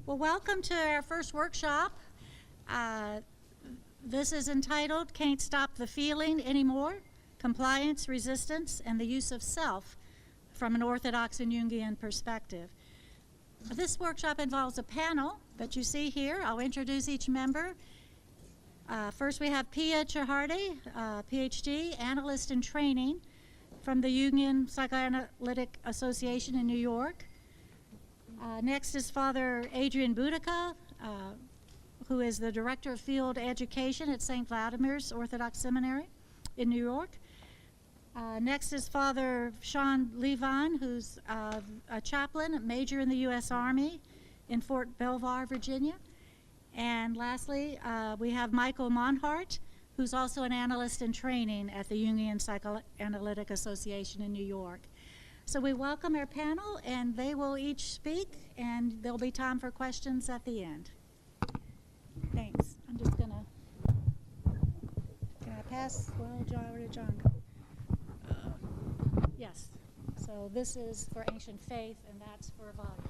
Well, welcome to our first workshop. This is entitled Can't Stop the Feeling Anymore, Compliance, Resistance, and the Use of Self from an Orthodox and Jungian Perspective. This workshop involves a panel that you see here. I'll introduce each member. First we have Pia Chaudhari, PhD, Analyst-in-training from the Jungian Psychoanalytic Association in New York. Next is Father Adrian Budica, who is the Director of Field Education at St. Vladimir's Orthodox Seminary in New York. Next is Father Levine, who's a chaplain, a major in the U.S. Army in Fort Belvoir, Virginia. And lastly, we have Michael Monhart, who's also an analyst in training at the Jungian Psychoanalytic Association in New York. So we welcome our panel, and they will each speak, and there'll be time for questions at the end. Thanks. I'm just gonna, can I pass? Well, John, where did John go? Yes. So this is for ancient faith, and that's for volume.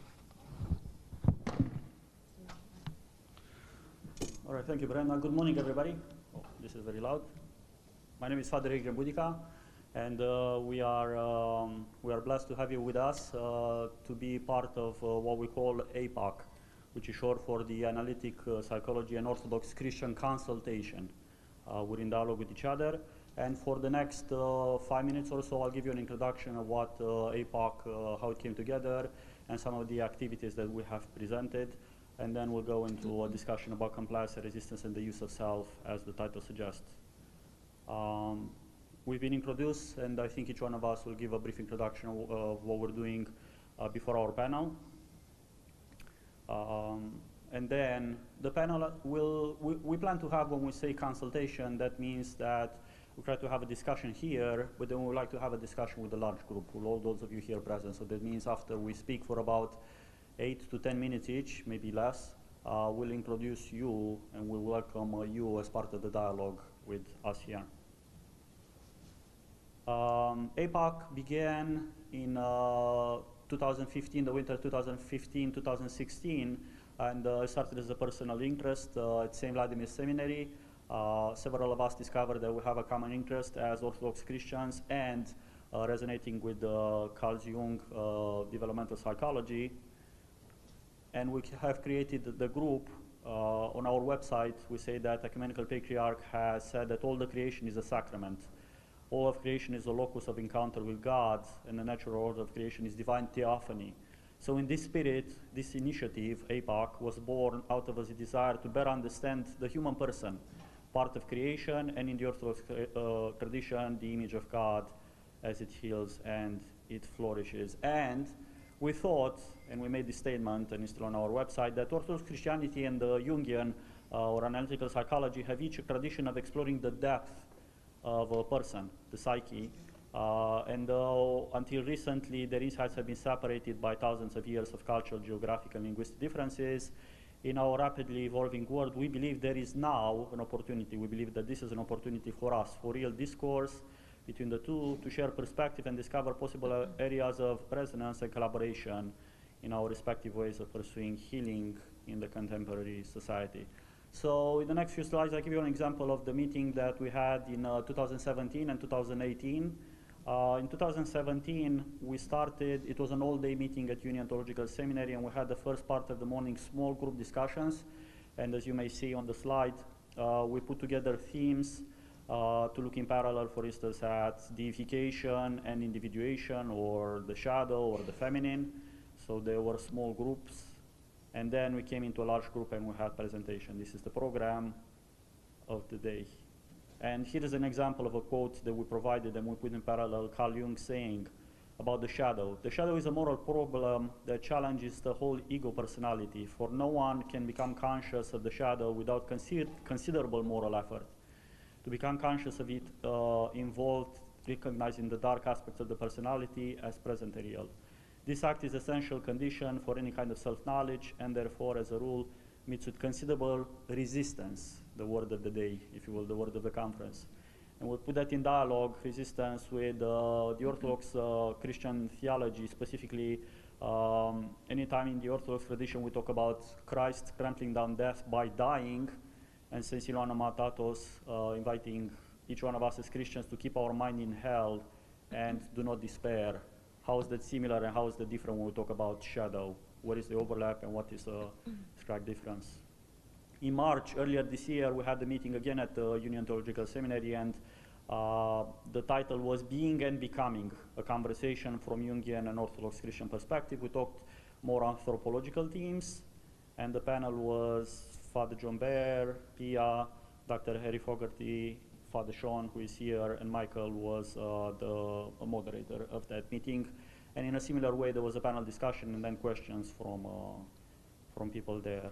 All right, thank you, Brenda. Good morning, everybody. Oh, this is very loud. My name is Father Adrian Budica, and we are blessed to have you with us to be part of what we call ACPE, which is short for the Analytic Psychology and Orthodox Christian Consultation. We're in dialogue with each other, and for the next 5 minutes or so, I'll give you an introduction of what ACPE, how it came together, and some of the activities that we have presented, and then we'll go into a discussion about compliance, resistance, and the use of self, as the title suggests. We've been introduced, and I think each one of us will give a brief introduction of what we're doing before our panel. And then the panel we plan to have, when we say consultation, that means that we try to have a discussion here, but then we would like to have a discussion with a large group, with all those of you here present. So that means after we speak for about 8 to 10 minutes each, maybe less, we'll introduce you and we'll welcome you as part of the dialogue with us here. ACPE began in 2015, the winter 2015-2016, and it started as a personal interest at St. Vladimir Seminary. Several of us discovered that we have a common interest as Orthodox Christians and resonating with Carl Jung developmental psychology. And we have created the group. On our website, we say that Ecumenical Patriarch has said that all the creation is a sacrament. All of creation is a locus of encounter with God, and the natural order of creation is divine theophany. So in this spirit, this initiative, ACPE, was born out of a desire to better understand the human person, part of creation, and in the Orthodox tradition, the image of God as it heals and it flourishes. And we thought, and we made this statement, and it's still on our website, that Orthodox Christianity and the Jungian or analytical psychology have each a tradition of exploring the depth of a person, the psyche, and until recently their insights have been separated by thousands of years of cultural, geographical, and linguistic differences. In our rapidly evolving world, we believe there is now an opportunity. We believe that this is an opportunity for us, for real discourse between the two, to share perspective and discover possible areas of resonance and collaboration in our respective ways of pursuing healing in the contemporary society. So in the next few slides, I'll give you an example of the meeting that we had in 2017 and 2018. In 2017, we started, it was an all-day meeting at Union Theological Seminary, and we had the first part of the morning small group discussions. And as you may see on the slide, we put together themes to look in parallel, for instance, at deification and individuation, or the shadow, or the feminine. So there were small groups. And then we came into a large group and we had presentation. This is the program of the day. And here is an example of a quote that we provided and we put in parallel Carl Jung saying about the shadow. The shadow is a moral problem that challenges the whole ego personality, for no one can become conscious of the shadow without considerable moral effort. To become conscious of it involved recognizing the dark aspects of the personality as present and real. This act is essential condition for any kind of self-knowledge, and therefore, as a rule, meets with considerable resistance, the word of the day, if you will, the word of the conference. And we put that in dialogue, resistance, with the Orthodox Christian theology, specifically. Anytime in the Orthodox tradition we talk about Christ trampling down death by dying, and Saint Siluana Matatos inviting each one of us as Christians to keep our mind in hell and do not despair. How is that similar and how is that different when we talk about shadow? What is the overlap and what is the stark difference? In March, earlier this year, we had a meeting again at the Union Theological Seminary, and the title was Being and Becoming, a conversation from Jungian and Orthodox Christian perspective. We talked more anthropological themes, and the panel was Father John Baer, Pia, Dr. Harry Fogarty, Father Sean, who is here, and Michael was the moderator of that meeting. And in a similar way, there was a panel discussion and then questions from people there.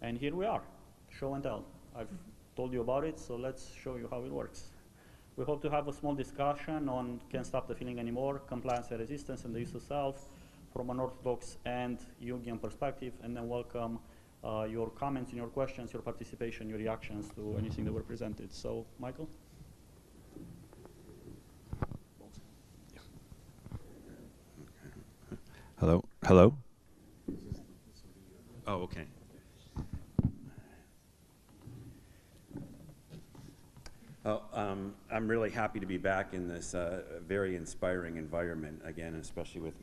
And here we are, show and tell. I've told you about it, so let's show you how it works. We hope to have a small discussion on Can't Stop the Feeling Anymore, compliance and resistance, and the use of self from an Orthodox and Jungian perspective, and then welcome your comments and your questions, your participation, your reactions to anything that were presented. So, Michael? Hello? Hello? Oh, okay. Oh, I'm really happy to be back in this very inspiring environment again, especially with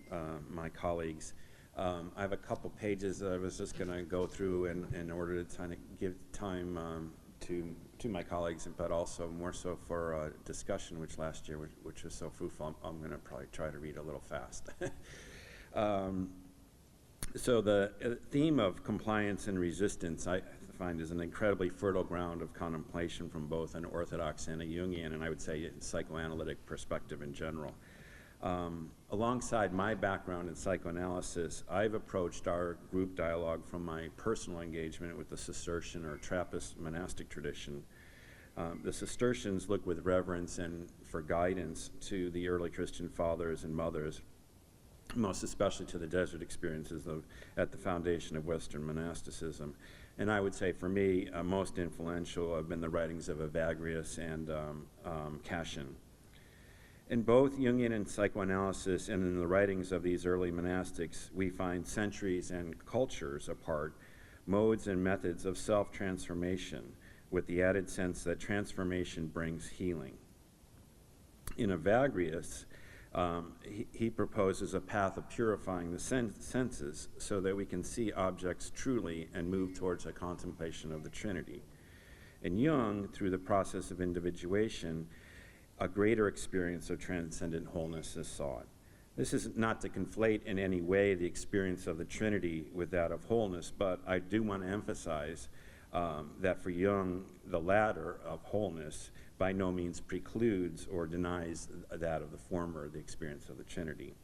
my colleagues. I have a couple pages that I was just going to go through in order to kind of give time to my colleagues, but also more so for discussion, which last year, which was so fruitful. I'm going to probably try to read a little fast. So the theme of compliance and resistance, I find, is an incredibly fertile ground of contemplation from both an Orthodox and a Jungian, and I would say a psychoanalytic perspective in general. Alongside my background in psychoanalysis, I've approached our group dialogue from my personal engagement with the Cistercian or Trappist monastic tradition. The Cistercians look with reverence and for guidance to the early Christian fathers and mothers, most especially to the desert experiences at the foundation of Western monasticism. And I would say for me, most influential have been the writings of Evagrius and Cassian. In both Jungian and psychoanalysis and in the writings of these early monastics, we find centuries and cultures apart, modes and methods of self-transformation, with the added sense that transformation brings healing. In Evagrius, he proposes a path of purifying the senses so that we can see objects truly and move towards a contemplation of the Trinity. In Jung, through the process of individuation, a greater experience of transcendent wholeness is sought. This is not to conflate in any way the experience of the Trinity with that of wholeness, but I do want to emphasize that for Jung, the latter of wholeness by no means precludes or denies that of the former, the experience of the Trinity.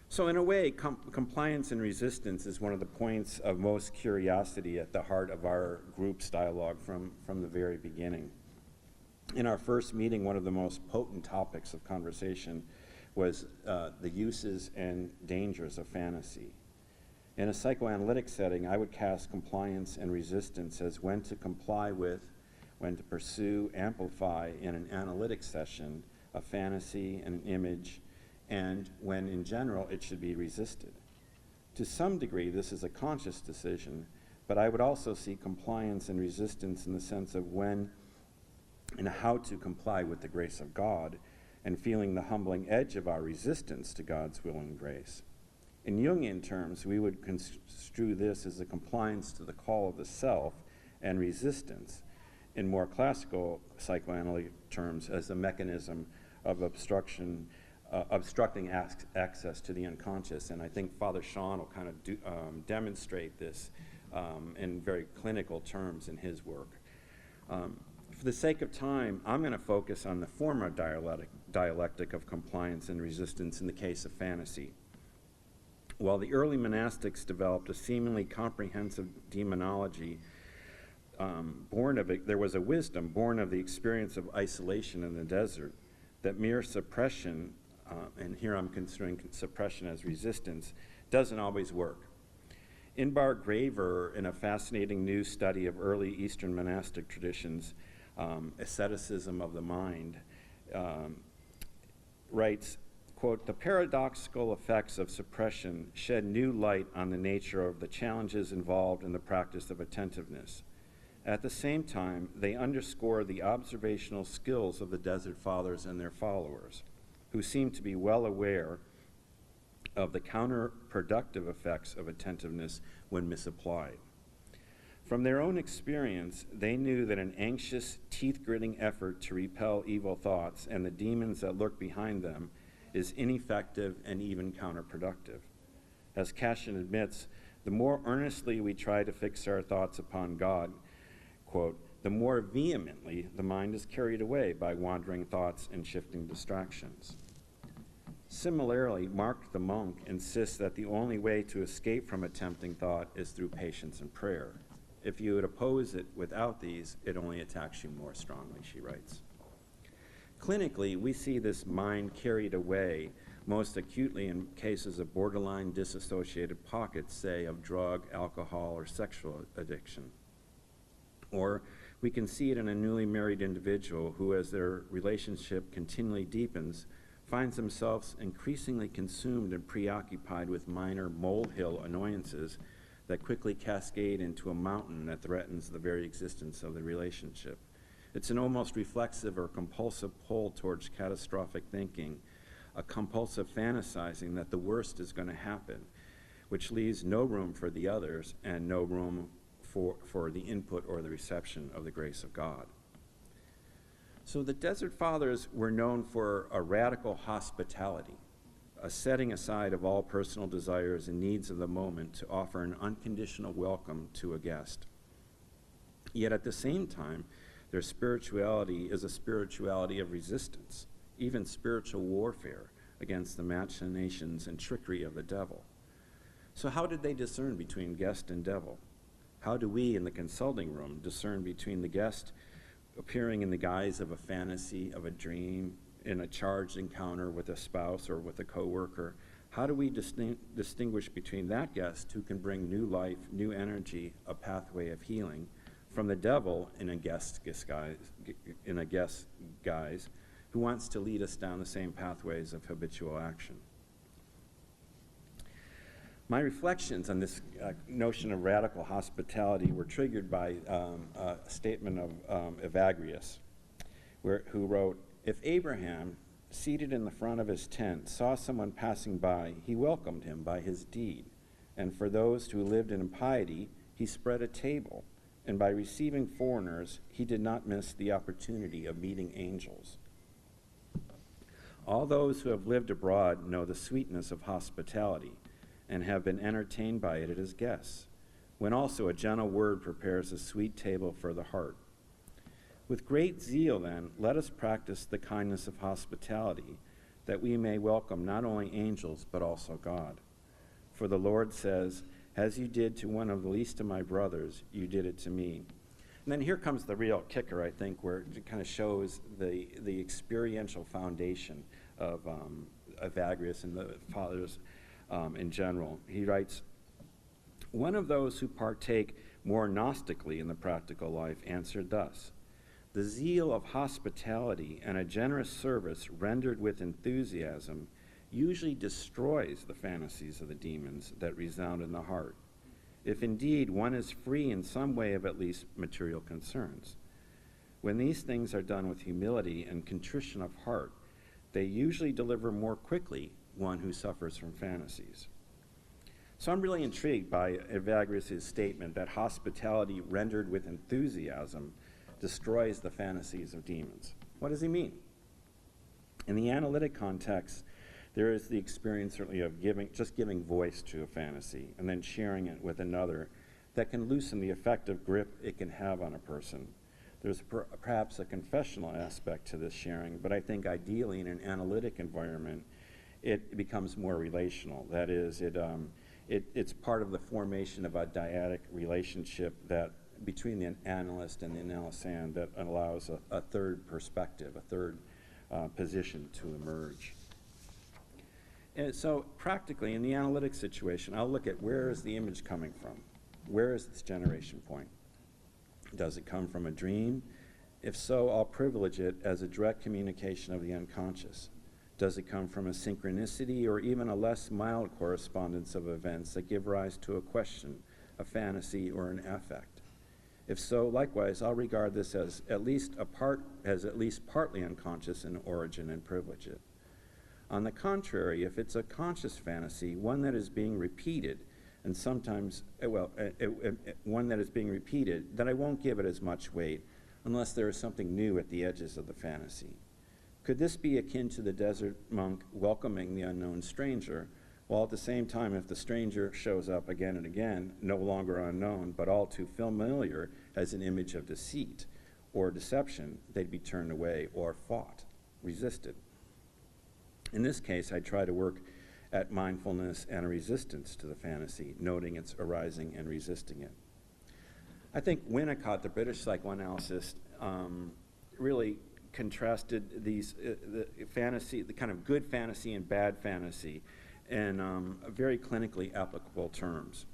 So in a way, compliance and resistance is one of the points of most curiosity at the heart of our group's dialogue from the very beginning. In our first meeting, one of the most potent topics of conversation was the uses and dangers of fantasy. In a psychoanalytic setting, I would cast compliance and resistance as when to comply with, when to pursue, amplify in an analytic session a fantasy, an image, and when in general it should be resisted. To some degree, this is a conscious decision, but I would also see compliance and resistance in the sense of when and how to comply with the grace of God and feeling the humbling edge of our resistance to God's will and grace. In Jungian terms, we would construe this as a compliance to the call of the self and resistance, in more classical psychoanalytic terms, as a mechanism of obstructing access to the unconscious. And I think Father Sean will kind of demonstrate this in very clinical terms in his work. For the sake of time, I'm going to focus on the former dialectic of compliance and resistance in the case of fantasy. While the early monastics developed a seemingly comprehensive demonology, born of it, there was a wisdom born of the experience of isolation in the desert, that mere suppression, and here I'm considering suppression as resistance, doesn't always work. Inbar Graver, in a fascinating new study of early Eastern monastic traditions, asceticism of the mind, writes, quote, "The paradoxical effects of suppression shed new light on the nature of the challenges involved in the practice of attentiveness. At the same time, they underscore the observational skills of the Desert Fathers and their followers, who seem to be well aware of the counterproductive effects of attentiveness when misapplied. From their own experience, they knew that an anxious, teeth-gritting effort to repel evil thoughts and the demons that lurk behind them is ineffective and even counterproductive. As Cashin admits, the more earnestly we try to fix our thoughts upon God, quote, the more vehemently the mind is carried away by wandering thoughts and shifting distractions. Similarly, Mark the monk insists that the only way to escape from a tempting thought is through patience and prayer. If you would oppose it without these, it only attacks you more strongly, she writes. Clinically, we see this mind carried away most acutely in cases of borderline disassociated pockets, say, of drug, alcohol, or sexual addiction. Or we can see it in a newly married individual who, as their relationship continually deepens, finds themselves increasingly consumed and preoccupied with minor molehill annoyances that quickly cascade into a mountain that threatens the very existence of the relationship. It's an almost reflexive or compulsive pull towards catastrophic thinking, a compulsive fantasizing that the worst is going to happen, which leaves no room for the others and no room for the input or the reception of the grace of God. So the Desert Fathers were known for a radical hospitality, a setting aside of all personal desires and needs of the moment to offer an unconditional welcome to a guest. Yet at the same time, their spirituality is a spirituality of resistance, even spiritual warfare against the machinations and trickery of the devil. So how did they discern between guest and devil? How do we in the consulting room discern between the guest appearing in the guise of a fantasy, of a dream, in a charged encounter with a spouse or with a coworker? How do we distinguish between that guest who can bring new life, new energy, a pathway of healing, from the devil in a guest guise who wants to lead us down the same pathways of habitual action? My reflections on this notion of radical hospitality were triggered by a statement of Evagrius, who wrote, "If Abraham, seated in the front of his tent, saw someone passing by, he welcomed him by his deed. And for those who lived in impiety, he spread a table. And by receiving foreigners, he did not miss the opportunity of meeting angels." All those who have lived abroad know the sweetness of hospitality and have been entertained by it as guests, when also a gentle word prepares a sweet table for the heart. With great zeal, then, let us practice the kindness of hospitality, that we may welcome not only angels, but also God. For the Lord says, "As you did to one of the least of my brothers, you did it to me." And then here comes the real kicker, I think, where it kind of shows the experiential foundation of Evagrius and the fathers in general. He writes, "One of those who partake more gnostically in the practical life answered thus: the zeal of hospitality and a generous service rendered with enthusiasm usually destroys the fantasies of the demons that resound in the heart, if indeed one is free in some way of at least material concerns. When these things are done with humility and contrition of heart, they usually deliver more quickly one who suffers from fantasies." So I'm really intrigued by Evagrius' statement that hospitality rendered with enthusiasm destroys the fantasies of demons. What does he mean? In the analytic context, there is the experience certainly of giving voice to a fantasy and then sharing it with another that can loosen the effective grip it can have on a person. There's perhaps a confessional aspect to this sharing, but I think ideally in an analytic environment, it becomes more relational. That is, it's part of the formation of a dyadic relationship that between the analyst and the analysand that allows a third perspective, a third position to emerge. And so practically in the analytic situation, I'll look at where is the image coming from? Where is this generation point? Does it come from a dream? If so, I'll privilege it as a direct communication of the unconscious. Does it come from a synchronicity or even a less mild correspondence of events that give rise to a question, a fantasy, or an affect? If so, likewise, I'll regard this as at least partly unconscious in origin and privilege it. On the contrary, if it's a conscious fantasy, one that is being repeated, and sometimes, one that is being repeated, then I won't give it as much weight unless there is something new at the edges of the fantasy. Could this be akin to the desert monk welcoming the unknown stranger, while at the same time, if the stranger shows up again and again, no longer unknown, but all too familiar as an image of deceit or deception, they'd be turned away or fought, resisted. In this case, I try to work at mindfulness and a resistance to the fantasy, noting its arising and resisting it. I think Winnicott, the British psychoanalyst, really contrasted these the kind of good fantasy and bad fantasy in very clinically applicable terms.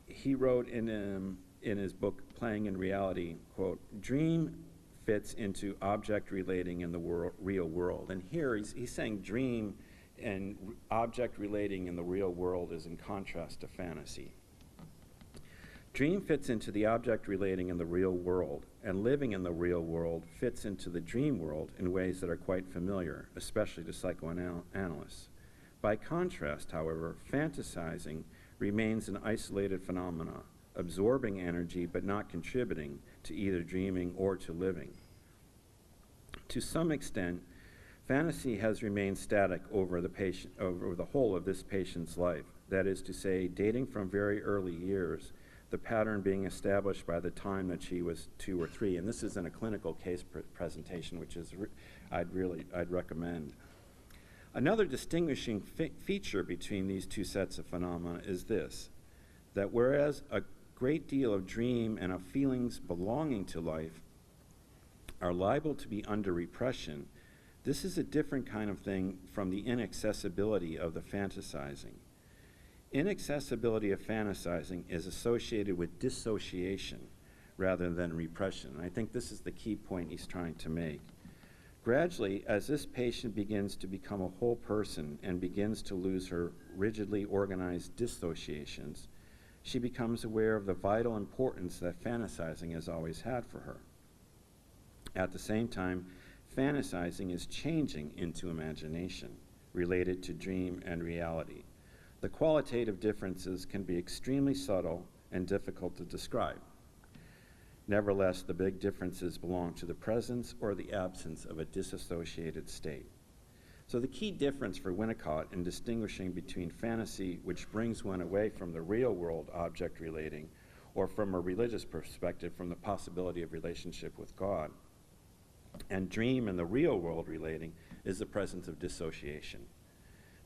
He wrote in his book, Playing in Reality, quote, "Dream fits into object relating in the real world." And here he's saying dream and object relating in the real world is in contrast to fantasy. Dream fits into the object relating in the real world, and living in the real world fits into the dream world in ways that are quite familiar, especially to psychoanalysts. By contrast, however, fantasizing remains an isolated phenomena, absorbing energy but not contributing to either dreaming or to living. To some extent, fantasy has remained static over the whole of this patient's life. That is to say, dating from very early years, the pattern being established by the time that she was 2 or 3. And this is in a clinical case presentation, which is I'd recommend. Another distinguishing feature between these two sets of phenomena is this, that whereas a great deal of dream and of feelings belonging to life are liable to be under repression, this is a different kind of thing from the inaccessibility of the fantasizing. Inaccessibility of fantasizing is associated with dissociation rather than repression. And I think this is the key point he's trying to make. Gradually, as this patient begins to become a whole person and begins to lose her rigidly organized dissociations, she becomes aware of the vital importance that fantasizing has always had for her. At the same time, fantasizing is changing into imagination, related to dream and reality. The qualitative differences can be extremely subtle and difficult to describe. Nevertheless, the big differences belong to the presence or the absence of a disassociated state. So the key difference for Winnicott in distinguishing between fantasy, which brings one away from the real world object relating, or from a religious perspective from the possibility of relationship with God, and dream and the real world relating, is the presence of dissociation.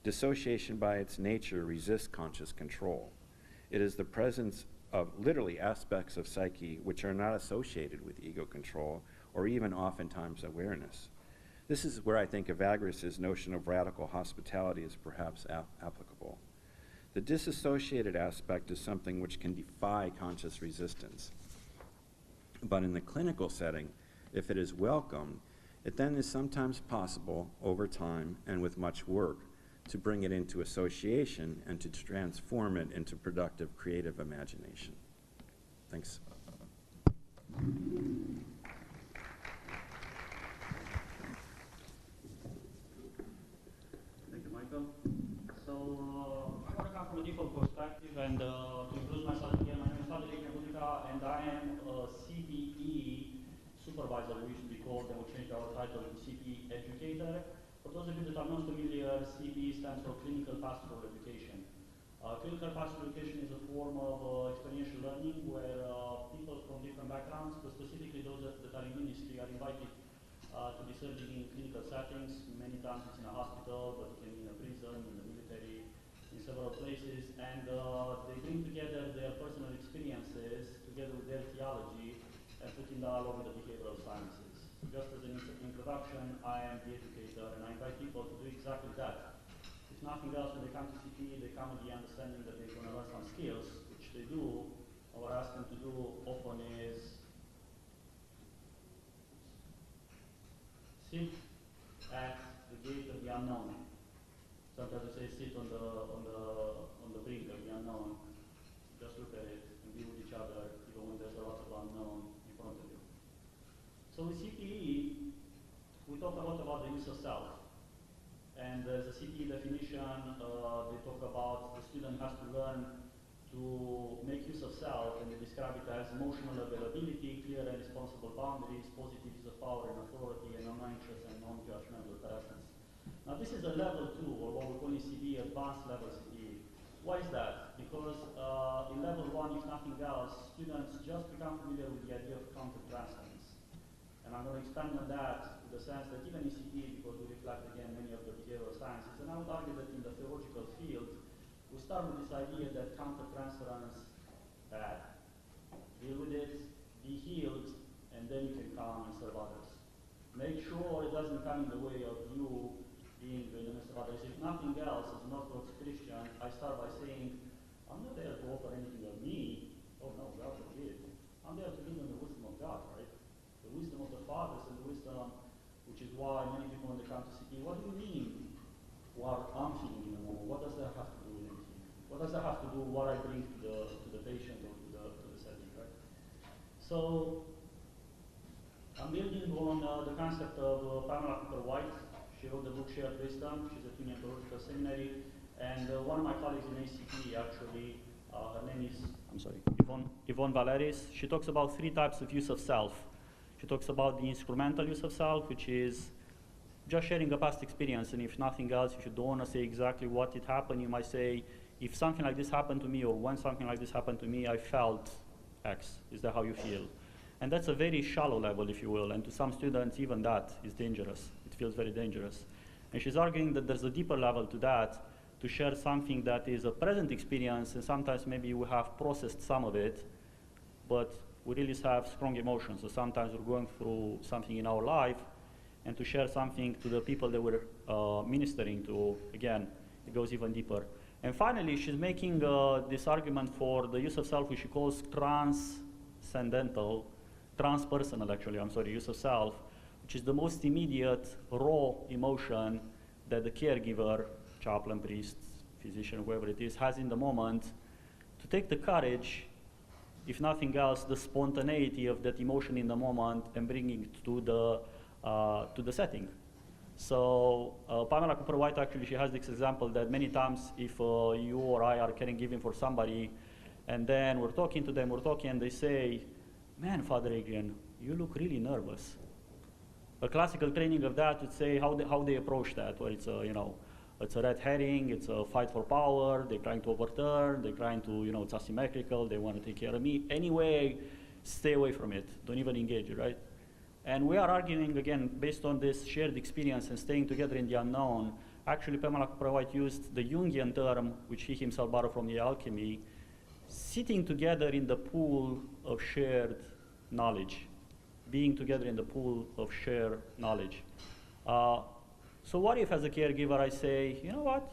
Dissociation by its nature resists conscious control. It is the presence of literally aspects of psyche which are not associated with ego control or even oftentimes awareness. This is where I think Evagris's notion of radical hospitality is perhaps applicable. The disassociated aspect is something which can defy conscious resistance. But in the clinical setting, if it is welcomed, it then is sometimes possible over time and with much work to bring it into association and to transform it into productive, creative imagination. Thanks. Thank you, Michael. So, I want to come from a different perspective and to introduce myself again. My name is Adrian, and I am a CPE supervisor, we used to be called, and we changed our title to CPE educator. For those of you that are not familiar, CPE stands for Clinical Pastoral Education. Clinical Pastoral Education is a form of experiential learning where people from different backgrounds, but specifically those that are in ministry, are invited to be serving in clinical settings. Many times it's in a hospital, but it can be in a prison, in the military, in several places. And they bring together their personal experiences together with their theology and put in dialogue with the behavioral sciences. Just as an introduction, I am the educator, and I invite people to do exactly that. If nothing else, when they come to CPE, they come with the understanding that they're going to learn some skills, which they do. What I ask them to do often is sit at the gate of the unknown. Sometimes we say sit on the brink of the unknown. Just look at it and be with each other, even when there's a lot of unknown in front of you. So with CPE, we talk a lot about the use of self. And as a CPE definition, they talk about the student has to learn to make use of self, and they describe it as emotional availability, clear and responsible boundaries, positive use of power and authority, and non-anxious and non-judgmental presence. Now this is a level 2, or what we call in CPE, advanced level CPE. Why is that? Because in level 1, if nothing else, students just become familiar with the idea of counter-transference. And I'm going to expand on that in the sense that even in CPE, because we reflect again many of the behavioral sciences, and I would argue that in the theological field, we start with this idea that counter-transference, bad. Deal with it, be healed, and then you can come and serve others. Make sure it doesn't come in the way of you being in the midst of others. If nothing else, as an Orthodox Christian, I start by saying, I'm not there to offer anything of me. Oh no, God forbid. I'm there to live in the wisdom of God, right? The wisdom of the fathers and the wisdom, which is why many people when they come to CP, what do you mean? What I'm feeling in the moment? What does that have to do with anything? What does that have to do with what I bring to the patient or to the setting, right? So I'm building on the concept of Pamela Cooper White. She wrote the book Shared Wisdom. She's at Union Theological Seminary. And one of my colleagues in ACPE actually, her name is, Yvonne Valeris. She talks about 3 types of use of self. She talks about the instrumental use of self, which is just sharing a past experience, and if nothing else, if you don't want to say exactly what it happened, you might say, if something like this happened to me, or when something like this happened to me, I felt X. Is that how you feel? And that's a very shallow level, if you will, and to some students, even that is dangerous. It feels very dangerous. And she's arguing that there's a deeper level to that, to share something that is a present experience, and sometimes maybe we have processed some of it, but we really have strong emotions. So sometimes we're going through something in our life, and to share something to the people that we're ministering to, again, it goes even deeper. And finally, she's making this argument for the use of self, which she calls transcendental, transpersonal actually, use of self, which is the most immediate, raw emotion that the caregiver, chaplain, priest, physician, whoever it is, has in the moment to take the courage, if nothing else, the spontaneity of that emotion in the moment and bringing it to the setting. So Pamela Cooper White actually, she has this example that many times if you or I are caregiving for somebody, and then we're talking to them, and they say, man, Father Adrian, you look really nervous. A classical training of that would say how they approach that, where it's it's a red herring, it's a fight for power, they're trying to overturn, they're trying to, it's asymmetrical, they want to take care of me. Anyway, stay away from it, don't even engage it, right? And we are arguing, again, based on this shared experience and staying together in the unknown. Actually, Pamela Cooper White used the Jungian term, which he himself borrowed from the alchemy, sitting together in the pool of shared knowledge, being together in the pool of shared knowledge. So what if, as a caregiver, I say, you know what,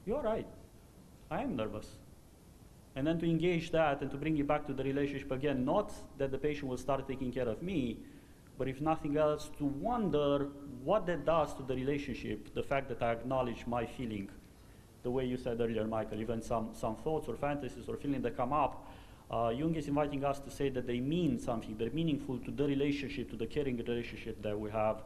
you're right, I am nervous. And then to engage that and to bring it back to the relationship again, not that the patient will start taking care of me, but if nothing else, to wonder what that does to the relationship, the fact that I acknowledge my feeling, the way you said earlier, Michael, even some thoughts or fantasies or feelings that come up, Jung is inviting us to say that they mean something, they're meaningful to the relationship, to the caring relationship that we have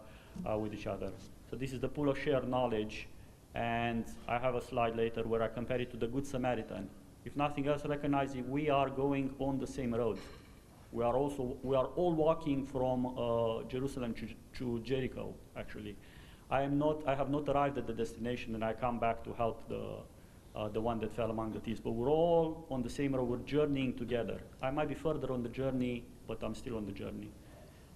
with each other. So this is the pool of shared knowledge, and I have a slide later where I compare it to the Good Samaritan. If nothing else, recognizing we are going on the same road. We are all walking from Jerusalem to Jericho, actually. I have not arrived at the destination, and I come back to help the one that fell among the thieves. But we're all on the same road. We're journeying together. I might be further on the journey, but I'm still on the journey.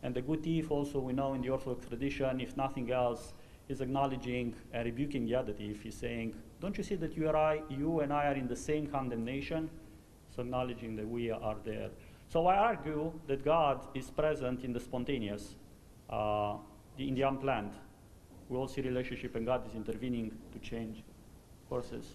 And the good thief, also, we know in the Orthodox tradition, if nothing else, is acknowledging and rebuking the other thief. He's saying, don't you see that you and I are in the same condemnation? So acknowledging that we are there. So I argue that God is present in the spontaneous, in the unplanned. We all see relationship, and God is intervening to change courses.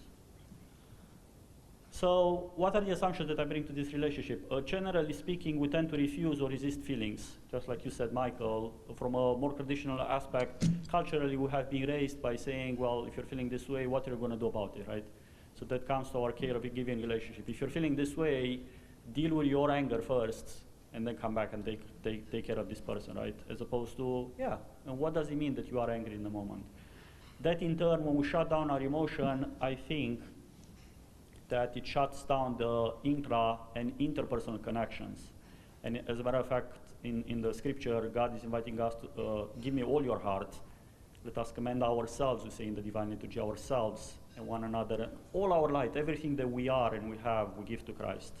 So what are the assumptions that I bring to this relationship? Generally speaking, we tend to refuse or resist feelings, just like you said, Michael. From a more traditional aspect, culturally we have been raised by saying, well, if you're feeling this way, what are you going to do about it, right? So that comes to our care-giving relationship. If you're feeling this way, deal with your anger first, and then come back and take care of this person, right? As opposed to, yeah, and what does it mean that you are angry in the moment? That in turn, when we shut down our emotion, I think that it shuts down the intra and interpersonal connections. And as a matter of fact, in the scripture, God is inviting us to give me all your heart. Let us commend ourselves, we say in the divine liturgy, ourselves and one another. All our light, everything that we are and we have, we give to Christ.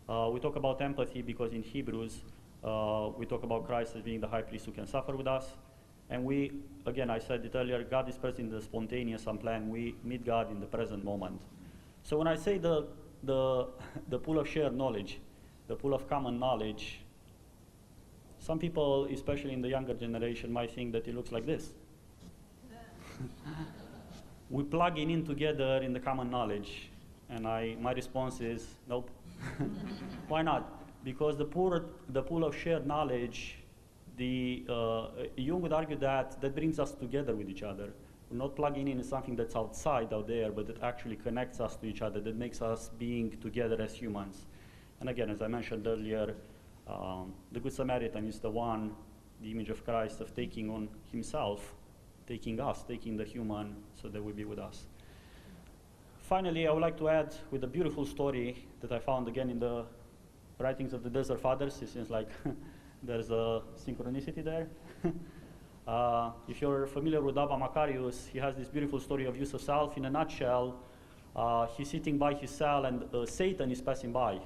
We talk about empathy because in Hebrews, we talk about Christ as being the high priest who can suffer with us. And we, again, I said it earlier, God is present in the spontaneous, unplanned. We meet God in the present moment. So when I say the pool of shared knowledge, the pool of common knowledge, some people, especially in the younger generation, might think that it looks like this. We plug in together in the common knowledge. And my response is, nope. Why not? Because the pool of shared knowledge, Jung would argue that brings us together with each other. We're not plugging in something that's outside out there, but that actually connects us to each other, that makes us being together as humans. And again, as I mentioned earlier, the Good Samaritan is the image of Christ, of taking on himself, taking us, taking the human, so that we be with us. Finally, I would like to add with a beautiful story that I found again in the writings of the Desert Fathers. It seems like there's a synchronicity there. If you're familiar with Abba Macarius, he has this beautiful story of use of self. In a nutshell, he's sitting by his cell and Satan is passing by.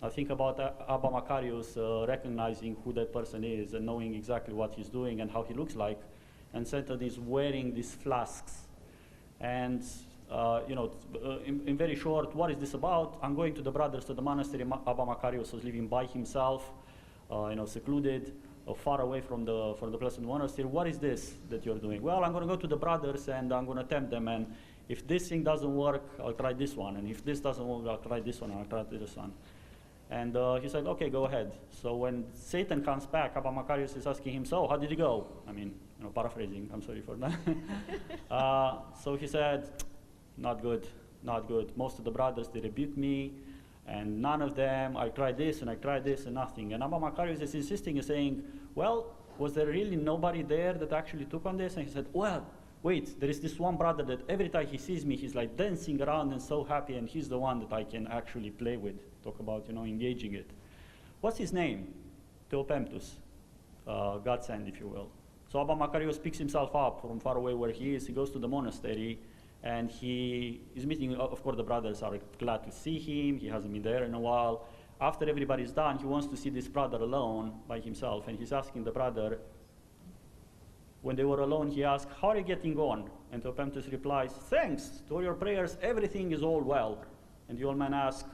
Now think about Abba Macarius recognizing who that person is and knowing exactly what he's doing and how he looks like. And Satan is wearing these flasks. And in very short, what is this about? I'm going to the brothers to the monastery. Abba Macarius was living by himself, secluded, far away from the pleasant monastery. What is this that you're doing? Well, I'm going to go to the brothers and I'm going to tempt them. And if this thing doesn't work, I'll try this one. And if this doesn't work, I'll try this one. And I'll try this one. And he said, okay, go ahead. So when Satan comes back, Abba Macarius is asking him, so how did it go? I mean, paraphrasing. I'm sorry for that. So he said, not good, not good. Most of the brothers, they rebuked me, and none of them, I tried this and nothing. And Abba Macarius is insisting and saying, well, was there really nobody there that actually took on this? And he said, well, wait, there is this one brother that every time he sees me, he's like dancing around and so happy, and he's the one that I can actually play with. Talk about, engaging it. What's his name? Theopemptus, godsend, if you will. So Abba Macarius picks himself up from far away where he is. He goes to the monastery, and he is meeting, of course, the brothers are glad to see him. He hasn't been there in a while. After everybody's done, he wants to see this brother alone by himself, and he's asking the brother, when they were alone, he asked, how are you getting on? And Theopemptus replies, thanks to all your prayers, everything is all well. And the old man asks,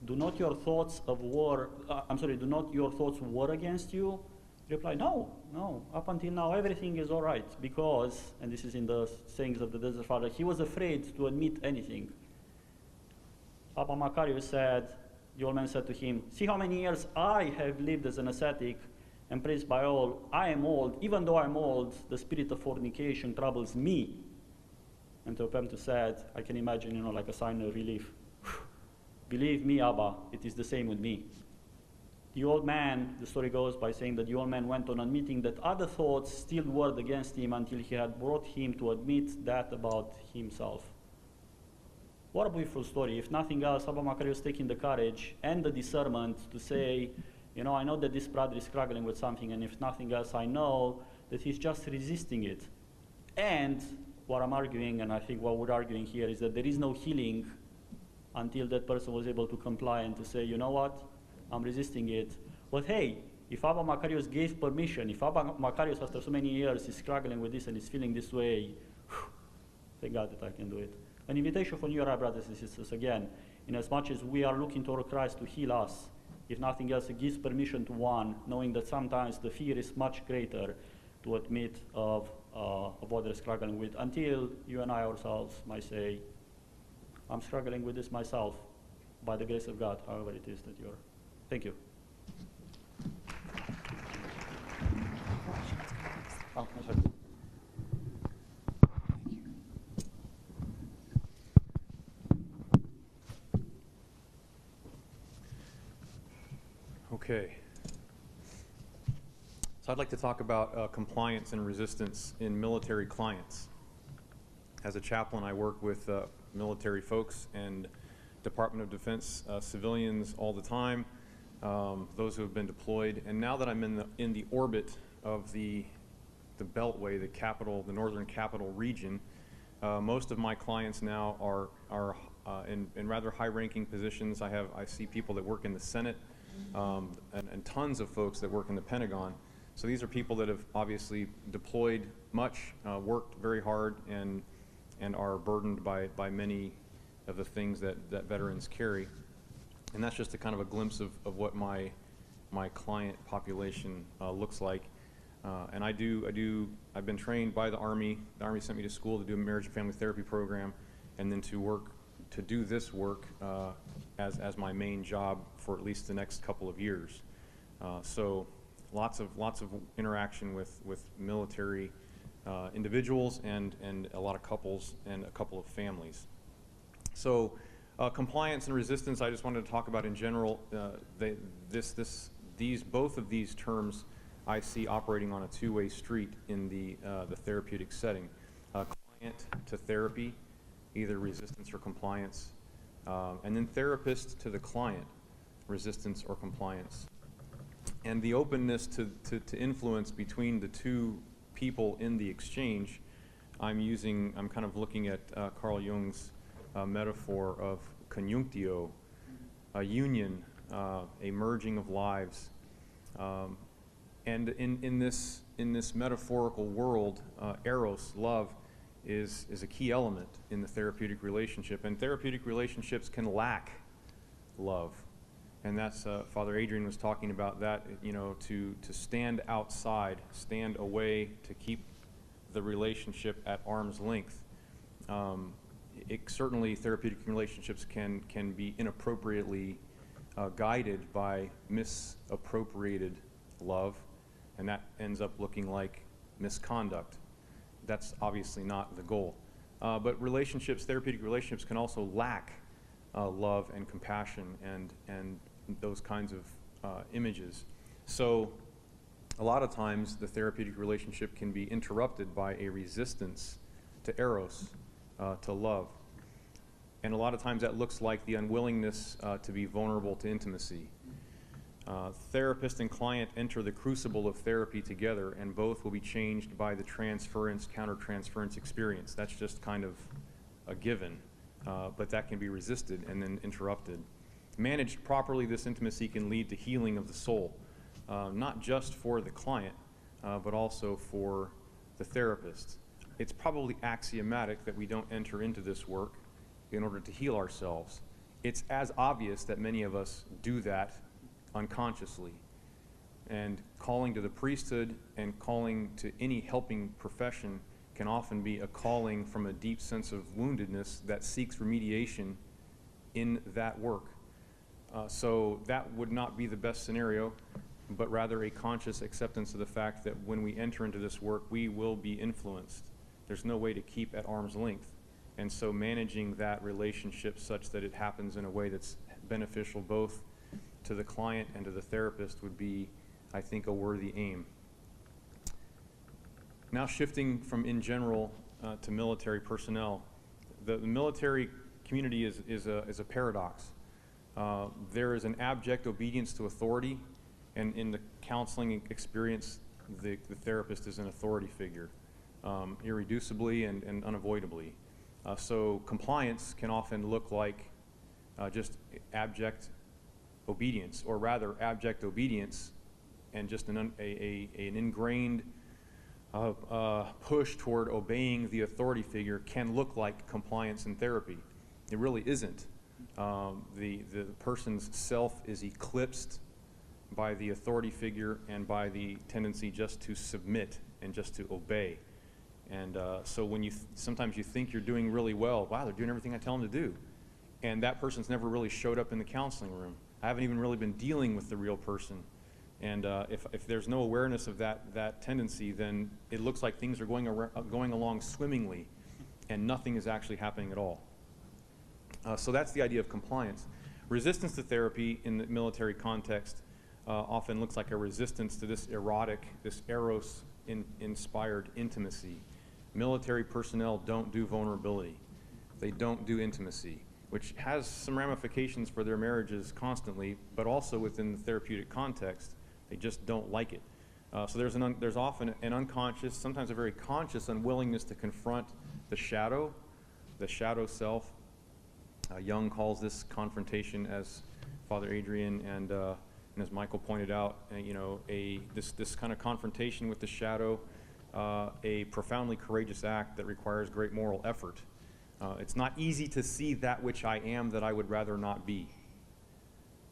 do not your thoughts war against you? He replied, no, up until now, everything is all right, because, and this is in the sayings of the Desert Father, he was afraid to admit anything. Abba Macarius said, the old man said to him, see how many years I have lived as an ascetic, and praised by all, I am old. Even though I'm old, the spirit of fornication troubles me. And Theopemptus said, I can imagine, like a sign of relief. Believe me, Abba, it is the same with me. The old man, the story goes by saying that the old man went on admitting that other thoughts still warred against him until he had brought him to admit that about himself. What a beautiful story. If nothing else, Abba Macarius taking the courage and the discernment to say, I know that this brother is struggling with something, and if nothing else, I know that he's just resisting it. And what I'm arguing, and I think what we're arguing here, is that there is no healing until that person was able to comply and to say, you know what, I'm resisting it. But hey, if Abba Macarius gave permission, if Abba Macarius after so many years is struggling with this and is feeling this way, thank God that I can do it. An invitation for you and I, brothers and sisters, again, in as much as we are looking toward Christ to heal us, if nothing else, it gives permission to one, knowing that sometimes the fear is much greater to admit of what they're struggling with, until you and I ourselves might say, I'm struggling with this myself. by the grace of God, however it is that you're. Thank you. Oh, I'm sorry. Okay. So I'd like to talk about compliance and resistance in military clients. As a chaplain, I work with military folks and Department of Defense civilians all the time, those who have been deployed. And now that I'm in the orbit of the Beltway, the northern capital region, most of my clients now are in rather high-ranking positions. I see people that work in the Senate, and tons of folks that work in the Pentagon. So these are people that have obviously deployed much, worked very hard, and are burdened by many of the things that veterans carry. And that's just a kind of a glimpse of what my client population looks like. And I've been trained by the Army. The Army sent me to school to do a marriage and family therapy program, and then to do this work as my main job for at least the next couple of years. So lots of interaction with military individuals and a lot of couples and a couple of families. So compliance and resistance, I just wanted to talk about in general. Both of these terms I see operating on a two-way street in the therapeutic setting. Client to therapy, either resistance or compliance, and then therapist to the client, resistance or compliance. And the openness to influence between the two people in the exchange, I'm kind of looking at Carl Jung's metaphor of conjunctio, a union, a merging of lives. And in this metaphorical world, eros, love, is a key element in the therapeutic relationship. And therapeutic relationships can lack love. And that's, Father Adrian was talking about that, to stand outside, stand away, to keep the relationship at arm's length. Certainly therapeutic relationships can be inappropriately guided by misappropriated love, and that ends up looking like misconduct. That's obviously not the goal. But therapeutic relationships can also lack love and compassion and those kinds of images. So a lot of times the therapeutic relationship can be interrupted by a resistance to eros, to love. And a lot of times that looks like the unwillingness to be vulnerable to intimacy. Therapist and client enter the crucible of therapy together, and both will be changed by the transference, countertransference experience. That's just kind of a given, but that can be resisted and then interrupted. Managed properly, this intimacy can lead to healing of the soul, not just for the client, but also for the therapist. It's probably axiomatic that we don't enter into this work in order to heal ourselves. It's as obvious that many of us do that unconsciously. And calling to the priesthood and calling to any helping profession can often be a calling from a deep sense of woundedness that seeks remediation in that work. So that would not be the best scenario, but rather a conscious acceptance of the fact that when we enter into this work, we will be influenced. There's no way to keep at arm's length. And so managing that relationship such that it happens in a way that's beneficial both to the client and to the therapist would be, I think, a worthy aim. Now shifting from in general to military personnel. The military community is a paradox. There is an abject obedience to authority, and in the counseling experience, the therapist is an authority figure, irreducibly and unavoidably. So compliance can often look like just abject obedience, or rather abject obedience and just an ingrained push toward obeying the authority figure can look like compliance in therapy. It really isn't. The person's self is eclipsed by the authority figure and by the tendency just to submit and just to obey. And so when sometimes you think you're doing really well, wow, they're doing everything I tell them to do. and that person's never really showed up in the counseling room. I haven't even really been dealing with the real person. And if there's no awareness of that tendency, then it looks like things are going along swimmingly, and nothing is actually happening at all. So that's the idea of compliance. Resistance to therapy in the military context often looks like a resistance to this erotic, this eros-inspired intimacy. Military personnel don't do vulnerability. They don't do intimacy, which has some ramifications for their marriages constantly, but also within the therapeutic context, they just don't like it. So there's often an unconscious, sometimes a very conscious unwillingness to confront the shadow self. Jung calls this confrontation, as Father Adrian and as Michael pointed out, this kind of confrontation with the shadow, a profoundly courageous act that requires great moral effort. It's not easy to see that which I am that I would rather not be.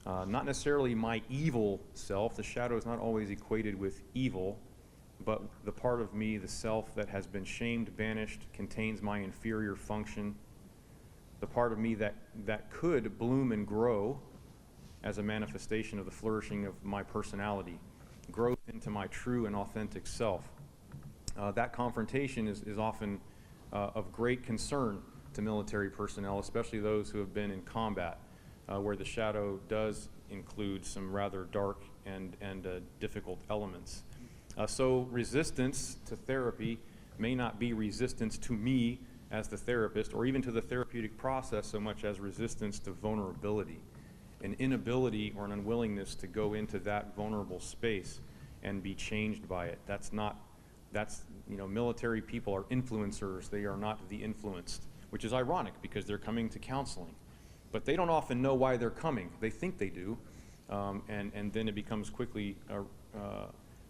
Not necessarily my evil self. The shadow is not always equated with evil, but the part of me, the self that has been shamed, banished, contains my inferior function. The part of me that could bloom and grow as a manifestation of the flourishing of my personality, growth into my true and authentic self. That confrontation is often of great concern to military personnel, especially those who have been in combat, where the shadow does include some rather dark and difficult elements. So resistance to therapy may not be resistance to me as the therapist, or even to the therapeutic process so much as resistance to vulnerability, an inability or an unwillingness to go into that vulnerable space and be changed by it. Military people are influencers. They are not the influenced, which is ironic because they're coming to counseling. But they don't often know why they're coming. They think they do. And then it becomes quickly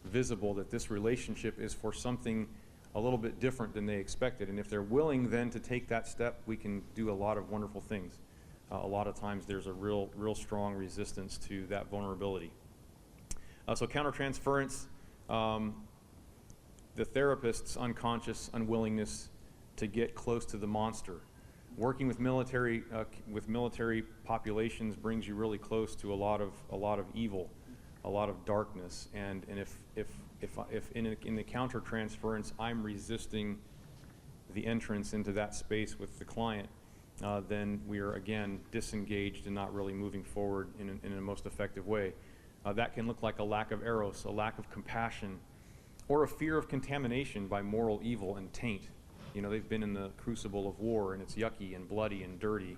visible that this relationship is for something a little bit different than they expected. And if they're willing then to take that step, we can do a lot of wonderful things. A lot of times there's a real strong resistance to that vulnerability. So countertransference, the therapist's unconscious unwillingness to get close to the monster. Working with military populations brings you really close to a lot of evil, a lot of darkness, and if in the countertransference I'm resisting the entrance into that space with the client, then we are again disengaged and not really moving forward in a most effective way. That can look like a lack of eros, a lack of compassion, or a fear of contamination by moral evil and taint. They've been in the crucible of war, and it's yucky and bloody and dirty,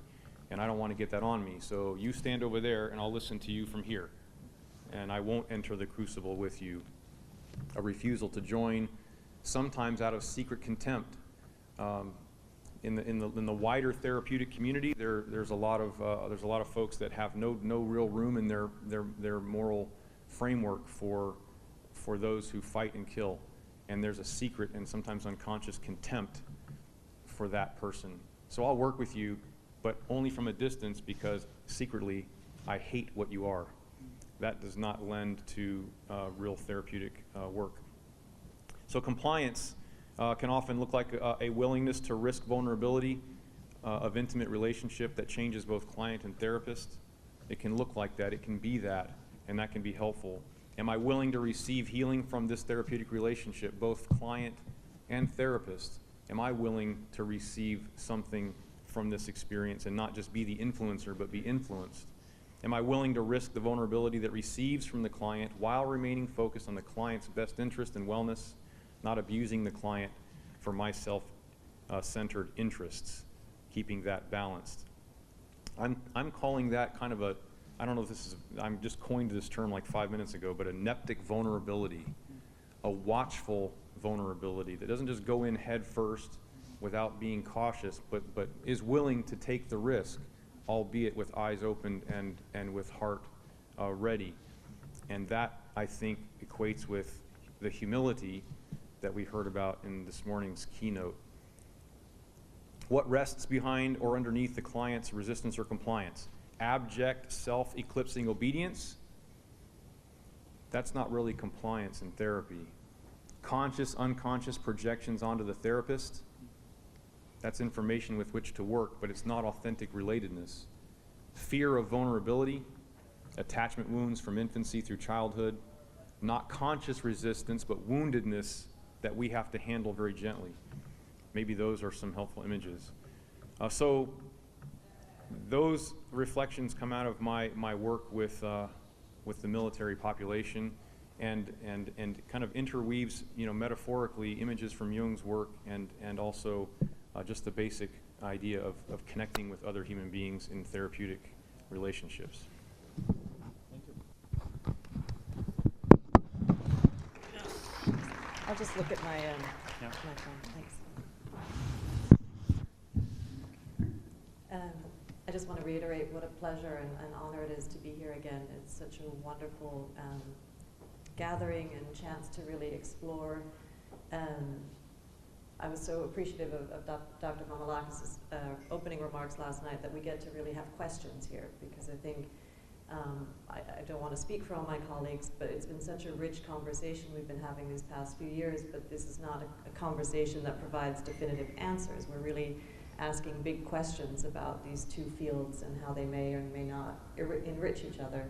and I don't want to get that on me. So you stand over there, and I'll listen to you from here, and I won't enter the crucible with you. A refusal to join, sometimes out of secret contempt. In the wider therapeutic community, there's a lot of folks that have no real room in their moral framework for those who fight and kill. And there's a secret and sometimes unconscious contempt for that person. So I'll work with you, but only from a distance, because secretly I hate what you are. That does not lend to real therapeutic work. So compliance can often look like a willingness to risk vulnerability of intimate relationship that changes both client and therapist. It can look like that, it can be that, and that can be helpful. Am I willing to receive healing from this therapeutic relationship, both client and therapist? Am I willing to receive something from this experience and not just be the influencer, but be influenced? Am I willing to risk the vulnerability that receives from the client while remaining focused on the client's best interest and wellness, not abusing the client for my self-centered interests, keeping that balanced? I'm calling that kind of a, I don't know if this is, I'm just coined this term like 5 minutes ago, but a neptic vulnerability, a watchful vulnerability that doesn't just go in head first without being cautious, but is willing to take the risk, albeit with eyes open and with heart ready. And that, I think, equates with the humility that we heard about in this morning's keynote. What rests behind or underneath the client's resistance or compliance? Abject, self-eclipsing obedience? That's not really compliance in therapy. Conscious, unconscious projections onto the therapist? That's information with which to work, but it's not authentic relatedness. Fear of vulnerability, attachment wounds from infancy through childhood, not conscious resistance, but woundedness that we have to handle very gently. Maybe those are some helpful images. So those reflections come out of my work with the military population, and kind of interweaves, metaphorically, images from Jung's work and also just the basic idea of connecting with other human beings in therapeutic relationships. Thank you. I'll just look at my Yeah. my phone. Thanks. I just want to reiterate what a pleasure and honor it is to be here again. It's such a wonderful gathering and chance to really explore. I was so appreciative of Dr. Mamalakis' opening remarks last night that we get to really have questions here, because I think, I don't want to speak for all my colleagues, but it's been such a rich conversation we've been having these past few years, but this is not a conversation that provides definitive answers. We're really asking big questions about these two fields and how they may or may not enrich each other.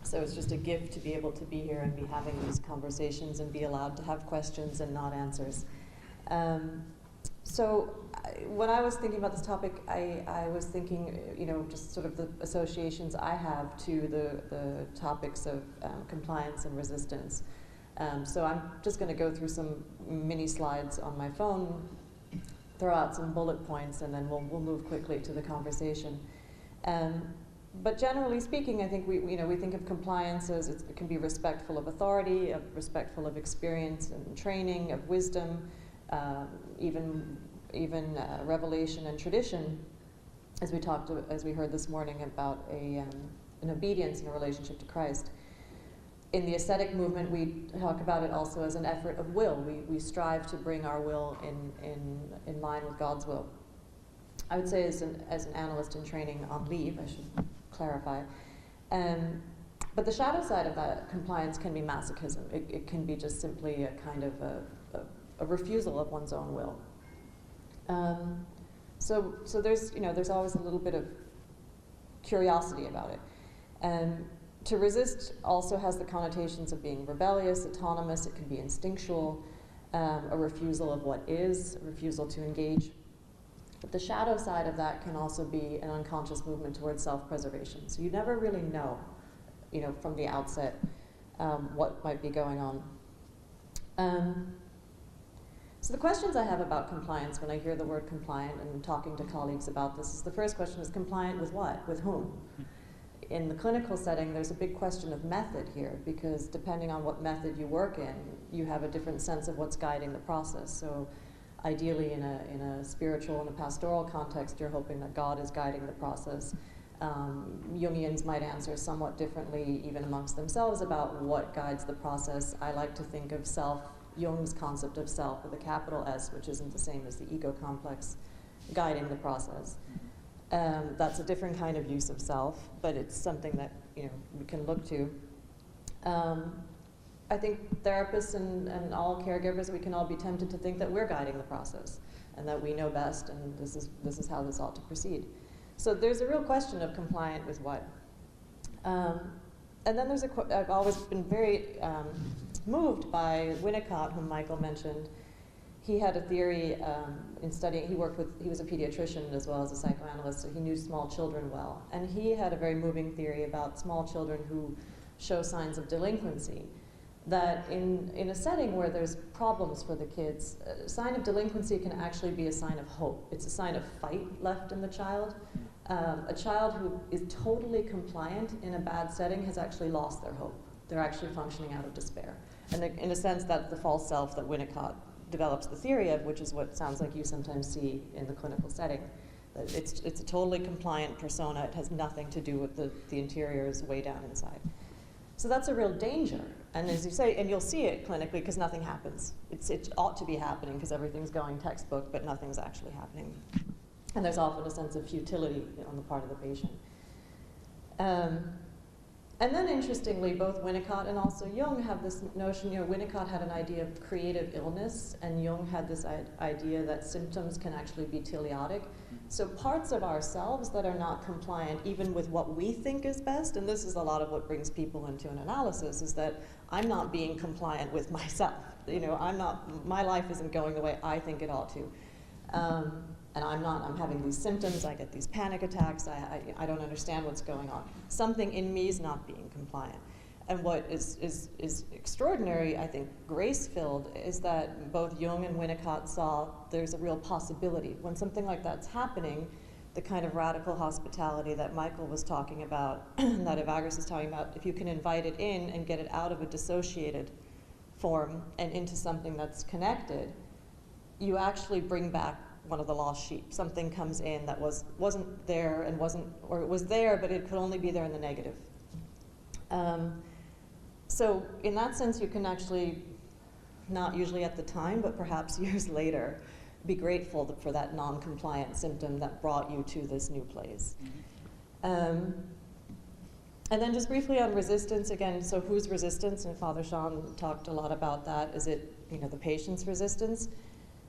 So it's just a gift to be able to be here and be having these conversations and be allowed to have questions and not answers. When I was thinking about this topic, I was thinking, just sort of the associations I have to the topics of compliance and resistance. So I'm just going to go through some mini slides on my phone, throw out some bullet points, and then we'll move quickly to the conversation. But generally speaking, I think we think of compliance as it can be respectful of authority, respectful of experience and training, of wisdom, even revelation and tradition, as we heard this morning about an obedience in a relationship to Christ. In the ascetic movement, we talk about it also as an effort of will. We strive to bring our will in line with God's will. I would say as an analyst in training on leave, I should clarify. But the shadow side of that compliance can be masochism. It can be just simply a kind of a refusal of one's own will. So there's always a little bit of curiosity about it. To resist also has the connotations of being rebellious, autonomous. It can be instinctual, a refusal of what is, a refusal to engage. But the shadow side of that can also be an unconscious movement towards self-preservation. So you never really know, from the outset, what might be going on. So the questions I have about compliance when I hear the word compliant and talking to colleagues about this is, the first question is, compliant with what? With whom? In the clinical setting, there's a big question of method here, because depending on what method you work in, you have a different sense of what's guiding the process. So ideally, in a spiritual and a pastoral context, you're hoping that God is guiding the process. Jungians might answer somewhat differently, even amongst themselves, about what guides the process. I like to think of self, Jung's concept of self with a capital S, which isn't the same as the ego complex, guiding the process. That's a different kind of use of self, but it's something that we can look to. I think therapists and all caregivers, we can all be tempted to think that we're guiding the process and that we know best, and this is how this ought to proceed. So there's a real question of compliant with what. And then I've always been very moved by Winnicott, whom Michael mentioned. He had a theory in studying, he was a pediatrician as well as a psychoanalyst, so he knew small children well. And he had a very moving theory about small children who show signs of delinquency. That in a setting where there's problems for the kids, a sign of delinquency can actually be a sign of hope. It's a sign of fight left in the child. A child who is totally compliant in a bad setting has actually lost their hope. They're actually functioning out of despair. And in a sense, that's the false self that Winnicott develops the theory of, which is what sounds like you sometimes see in the clinical setting. It's a totally compliant persona. It has nothing to do with the interiors way down inside. So that's a real danger. And as you say, and you'll see it clinically because nothing happens. It ought to be happening because everything's going textbook, but nothing's actually happening. And there's often a sense of futility on the part of the patient. And then interestingly, both Winnicott and also Jung have this notion, Winnicott had an idea of creative illness, and Jung had this idea that symptoms can actually be teleotic. So parts of ourselves that are not compliant even with what we think is best, and this is a lot of what brings people into an analysis, is that I'm not being compliant with myself. My life isn't going the way I think it ought to. And I'm having these symptoms, I get these panic attacks, I don't understand what's going on. Something in me is not being compliant. And what is extraordinary, I think, grace-filled, is that both Jung and Winnicott saw there's a real possibility. When something like that's happening, the kind of radical hospitality that Michael was talking about, that Evagris is talking about, if you can invite it in and get it out of a dissociated form and into something that's connected, you actually bring back one of the lost sheep. Something comes in that wasn't there and or it was there, but it could only be there in the negative. So in that sense, you can actually, not usually at the time, but perhaps years later, be grateful for that non-compliant symptom that brought you to this new place. And then just briefly on resistance, again, so whose resistance? And Father Sean talked a lot about that. Is it the patient's resistance?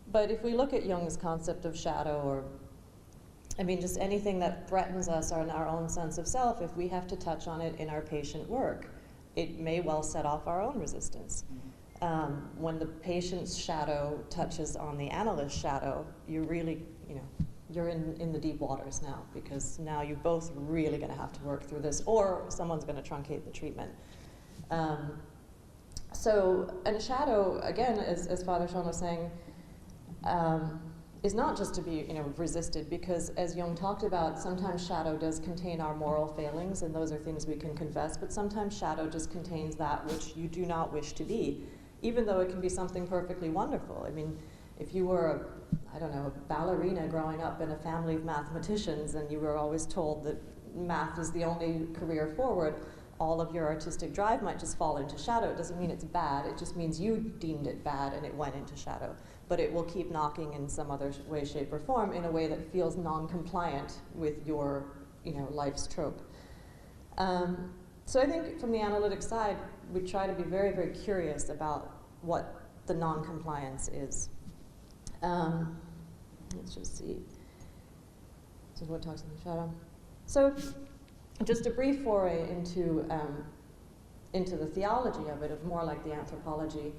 But if we look at Jung's concept of shadow, or just anything that threatens us in our own sense of self, if we have to touch on it in our patient work, it may well set off our own resistance. When the patient's shadow touches on the analyst's shadow, you really, you're in the deep waters now, because now you're both really going to have to work through this, or someone's going to truncate the treatment. And shadow, again, as Father Sean was saying, is not just to be resisted, because as Jung talked about, sometimes shadow does contain our moral failings, and those are things we can confess, but sometimes shadow just contains that which you do not wish to be, even though it can be something perfectly wonderful. If you were a ballerina growing up in a family of mathematicians, and you were always told that math is the only career forward, all of your artistic drive might just fall into shadow. It doesn't mean it's bad, it just means you deemed it bad and it went into shadow. But it will keep knocking in some other way, shape, or form in a way that feels non-compliant with your life's trope. So I think from the analytic side, we try to be very, very curious about what the non-compliance is. Let's just see. So what talks in the shadow? So just a brief foray into the theology of it, of more like the anthropology.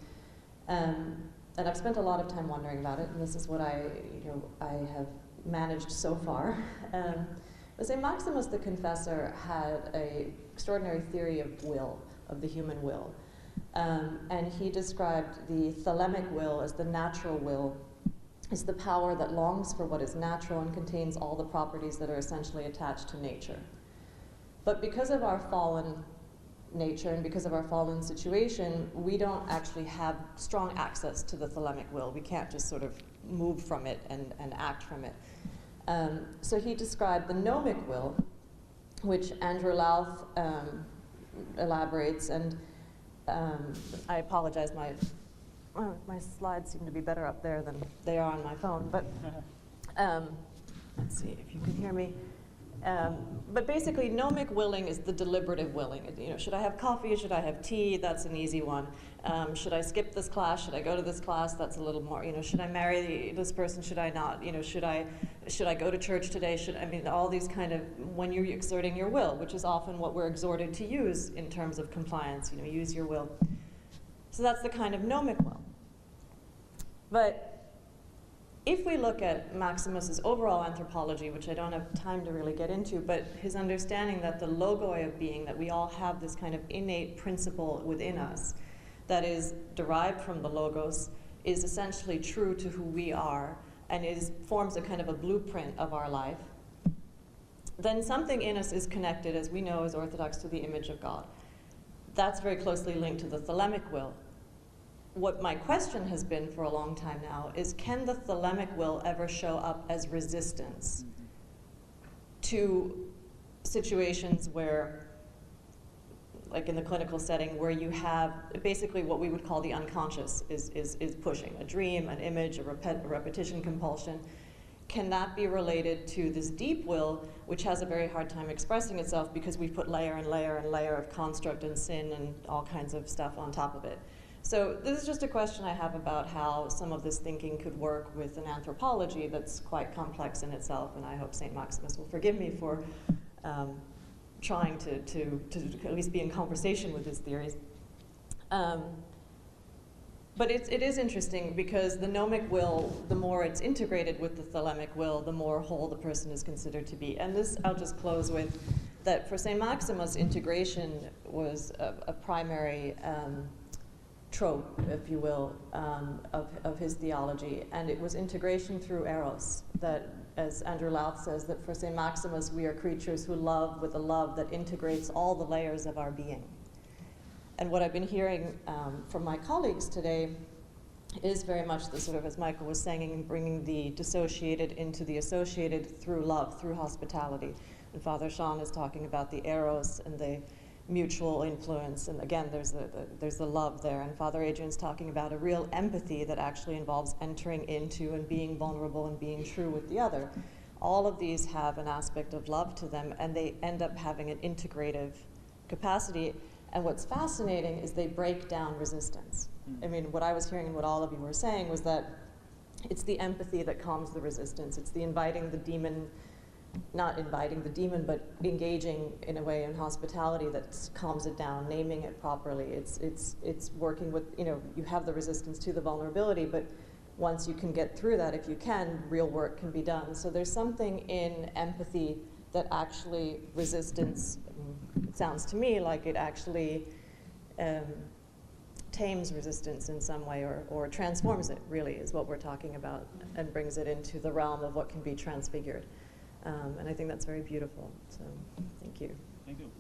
And I've spent a lot of time wondering about it, and this is what I have managed so far. St. Maximus the Confessor had an extraordinary theory of will, of the human will. And he described the thelemic will as the natural will, is the power that longs for what is natural and contains all the properties that are essentially attached to nature. But because of our fallen nature and because of our fallen situation, we don't actually have strong access to the thelemic will. We can't just sort of move from it and act from it. So he described the gnomic will, which Andrew Louth elaborates, and I apologize, my slides seem to be better up there than they are on my phone, but let's see if you can hear me. But basically, gnomic willing is the deliberative willing. Should I have coffee? Should I have tea? That's an easy one. Should I skip this class? Should I go to this class? That's a little more. Should I marry this person? Should I not? Should I go to church today? All these kind of, when you're exerting your will, which is often what we're exhorted to use in terms of compliance. Use your will. So that's the kind of gnomic will. But if we look at Maximus's overall anthropology, which I don't have time to really get into, but his understanding that the logoi of being, that we all have this kind of innate principle within us that is derived from the logos, is essentially true to who we are, and forms a kind of a blueprint of our life, then something in us is connected, as we know as Orthodox, to the image of God. That's very closely linked to the thelemic will. What my question has been for a long time now is, can the thelemic will ever show up as resistance to situations where, like in the clinical setting, where you have basically what we would call the unconscious is pushing, a dream, an image, a repetition compulsion. can that be related to this deep will, which has a very hard time expressing itself because we put layer and layer and layer of construct and sin and all kinds of stuff on top of it? So this is just a question I have about how some of this thinking could work with an anthropology that's quite complex in itself, and I hope St. Maximus will forgive me for trying to at least be in conversation with his theories. But it is interesting because the gnomic will, the more it's integrated with the thelemic will, the more whole the person is considered to be. And this, I'll just close with, that for St. Maximus, integration was a primary trope, if you will, of his theology. And it was integration through eros, that, as Andrew Louth says, that for St. Maximus, we are creatures who love with a love that integrates all the layers of our being. And what I've been hearing from my colleagues today is very much the sort of, as Michael was saying, bringing the dissociated into the associated through love, through hospitality. And Father Sean is talking about the eros and the mutual influence, and again, there's the love there. And Father Adrian's talking about a real empathy that actually involves entering into and being vulnerable and being true with the other. All of these have an aspect of love to them, and they end up having an integrative capacity. And what's fascinating is they break down resistance. I mean, what I was hearing and what all of you were saying was that it's the empathy that calms the resistance. It's the inviting the demon, not inviting the demon, but engaging in a way in hospitality that calms it down, naming it properly. It's working with, you have the resistance to the vulnerability, but once you can get through that, if you can, real work can be done. So there's something in empathy that actually resistance, it sounds to me like it actually tames resistance in some way, or transforms it, really, is what we're talking about, and brings it into the realm of what can be transfigured. And I think that's very beautiful. So thank you. Thank you.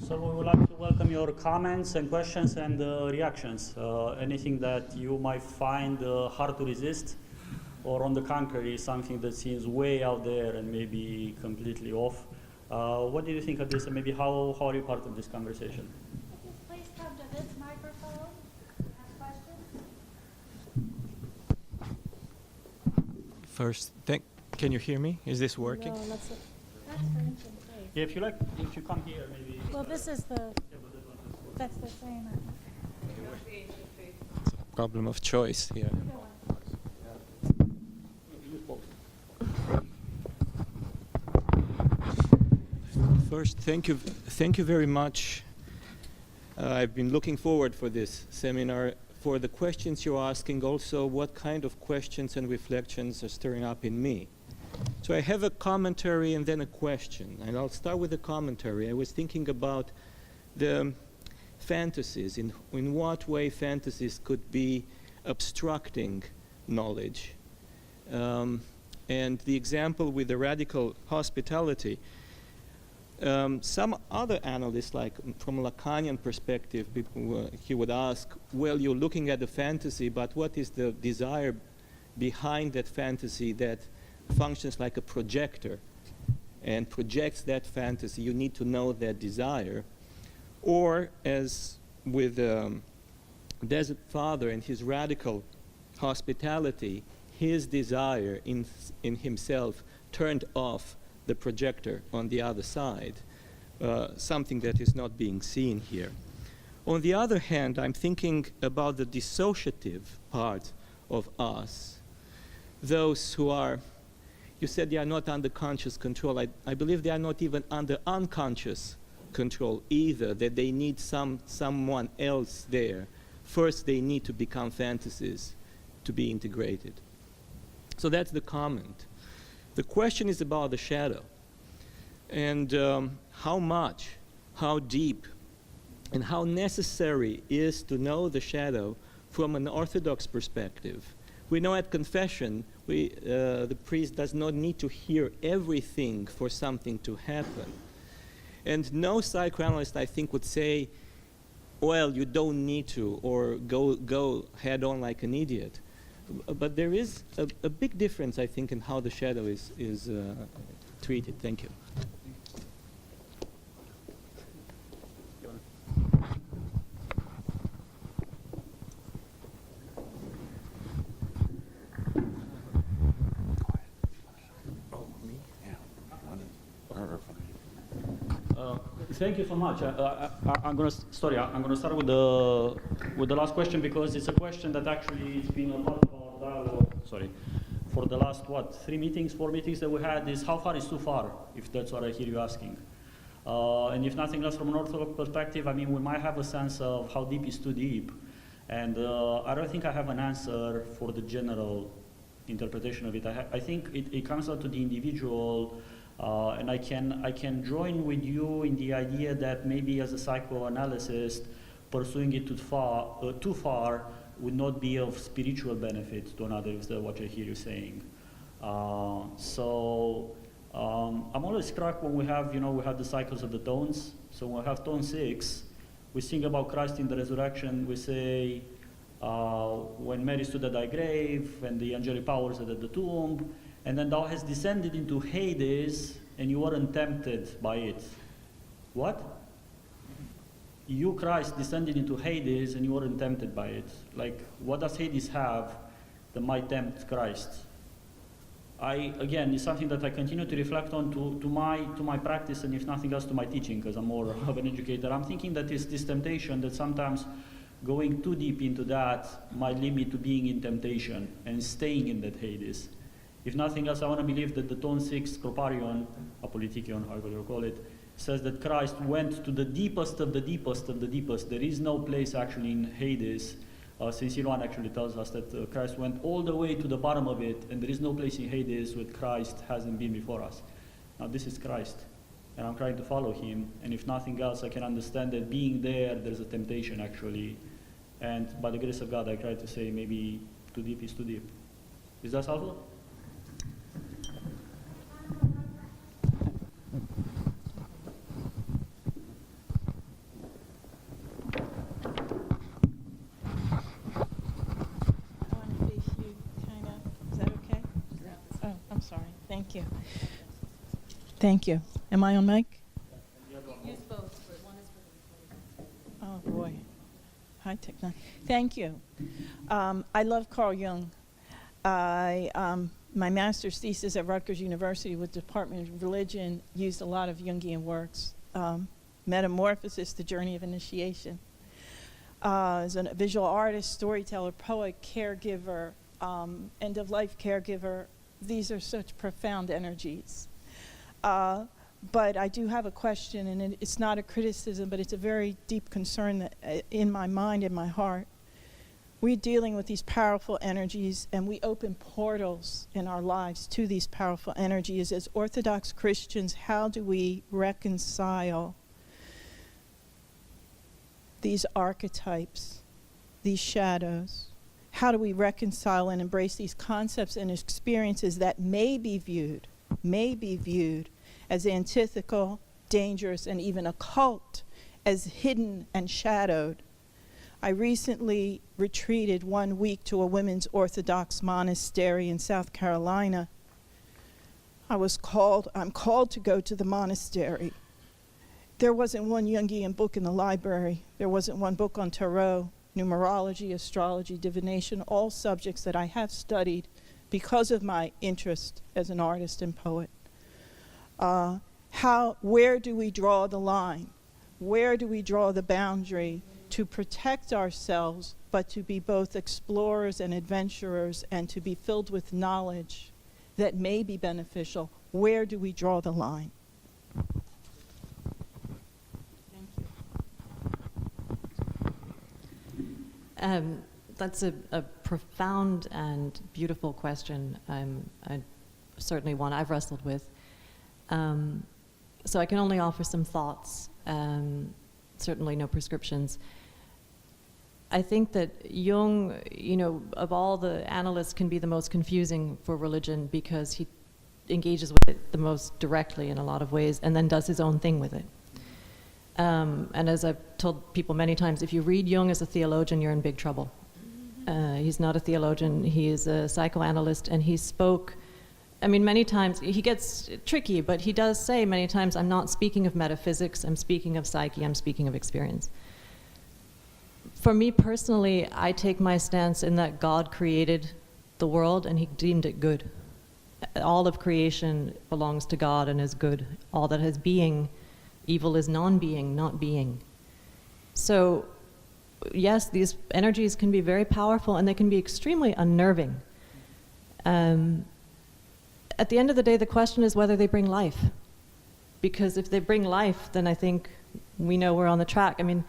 So we would like to welcome your comments and questions and reactions. Anything that you might find hard to resist, or on the contrary, something that seems way out there and maybe completely off. What do you think of this, and maybe how are you part of this conversation? Please come to this microphone. Ask questions. First, can you hear me? Is this working? No, that's it. That's for infant faith. Yeah, if you come here, maybe. Well, this is that's the same. Problem of choice here. First, thank you very much. I've been looking forward for this seminar, for the questions you're asking, also what kind of questions and reflections are stirring up in me. So I have a commentary and then a question, and I'll start with the commentary. I was thinking about the fantasies, in what way fantasies could be obstructing knowledge. And the example with the radical hospitality, some other analysts, like from a Lacanian perspective, he would ask, well, you're looking at the fantasy, but what is the desire behind that fantasy that functions like a projector and projects that fantasy? You need to know that desire. Or, as with Desert Father and his radical hospitality, his desire in himself turned off the projector on the other side, something that is not being seen here. On the other hand, I'm thinking about the dissociative part of us, those who are, you said they are not under conscious control. I believe they are not even under unconscious control either, that they need someone else there. First, they need to become fantasies to be integrated. So that's the comment. The question is about the shadow, and how much, how deep, and how necessary is to know the shadow from an Orthodox perspective. We know at confession, the priest does not need to hear everything for something to happen. And no psychoanalyst, I think, would say, well, you don't need to, or go head on like an idiot. But there is a big difference, I think, in how the shadow is treated. Thank you. Thank you so much. I'm going to start with the last question, because it's a question that actually has been a part of our dialogue. For the last 4 meetings that we had, is how far is too far, if that's what I hear you asking. And if nothing else, from an Orthodox perspective, I mean, we might have a sense of how deep is too deep. And I don't think I have an answer for the general interpretation of it. I think it comes down to the individual, and I can join with you in the idea that maybe as a psychoanalyst, pursuing it too far would not be of spiritual benefit to another, is what I hear you saying. I'm always struck when we have the cycles of the tones. So when we have tone 6, we sing about Christ in the resurrection. We say, when Mary stood at thy grave, and the angelic powers are at the tomb, and then thou hast descended into Hades, and you weren't tempted by it. What? You, Christ, descended into Hades, and you weren't tempted by it. Like, what does Hades have that might tempt Christ? Again, it's something that I continue to reflect on to my practice, and if nothing else, to my teaching, because I'm more of an educator. I'm thinking that it's this temptation that sometimes going too deep into that might lead me to being in temptation and staying in that Hades. If nothing else, I want to believe that the tone 6 Scroparion, Apolitikion, however you call it, says that Christ went to the deepest of the deepest of the deepest. There is no place actually in Hades. St. Silouan actually tells us that Christ went all the way to the bottom of it, and there is no place in Hades where Christ hasn't been before us. Now this is Christ, and I'm trying to follow him, and if nothing else, I can understand that being there's a temptation actually, and by the grace of God, I try to say maybe too deep is too deep. Is that helpful? Thank you. Thank you. Am I on mic? Use both, but one is for the Oh, boy. High technology. Thank you. I love Carl Jung. My master's thesis at Rutgers University with the Department of Religion used a lot of Jungian works. Metamorphosis, The Journey of Initiation. As a visual artist, storyteller, poet, caregiver, end-of-life caregiver, these are such profound energies. But I do have a question, and it's not a criticism, but it's a very deep concern that, in my mind, in my heart. We're dealing with these powerful energies, and we open portals in our lives to these powerful energies. As Orthodox Christians, how do we reconcile these archetypes, these shadows? How do we reconcile and embrace these concepts and experiences that may be viewed as antithetical, dangerous, and even occult, as hidden and shadowed? I recently retreated 1 week to a women's Orthodox monastery in South Carolina. I'm called to go to the monastery. There wasn't one Jungian book in the library. There wasn't one book on tarot, numerology, astrology, divination, all subjects that I have studied because of my interest as an artist and poet. Where do we draw the line? Where do we draw the boundary to protect ourselves, but to be both explorers and adventurers, and to be filled with knowledge that may be beneficial? Where do we draw the line? That's a profound and beautiful question. Certainly one I've wrestled with. So I can only offer some thoughts, certainly no prescriptions. I think that Jung, of all the analysts, can be the most confusing for religion because he engages with it the most directly in a lot of ways and then does his own thing with it. And as I've told people many times, if you read Jung as a theologian, you're in big trouble. He's not a theologian, he is a psychoanalyst, and he spoke, many times, he gets tricky, but he does say many times, I'm not speaking of metaphysics, I'm speaking of psyche, I'm speaking of experience. For me personally, I take my stance in that God created the world and he deemed it good. All of creation belongs to God and is good. All that has being Evil is non-being, not being. So, yes, these energies can be very powerful and they can be extremely unnerving. At the end of the day, the question is whether they bring life. Because if they bring life, then I think we know we're on the track. I mean,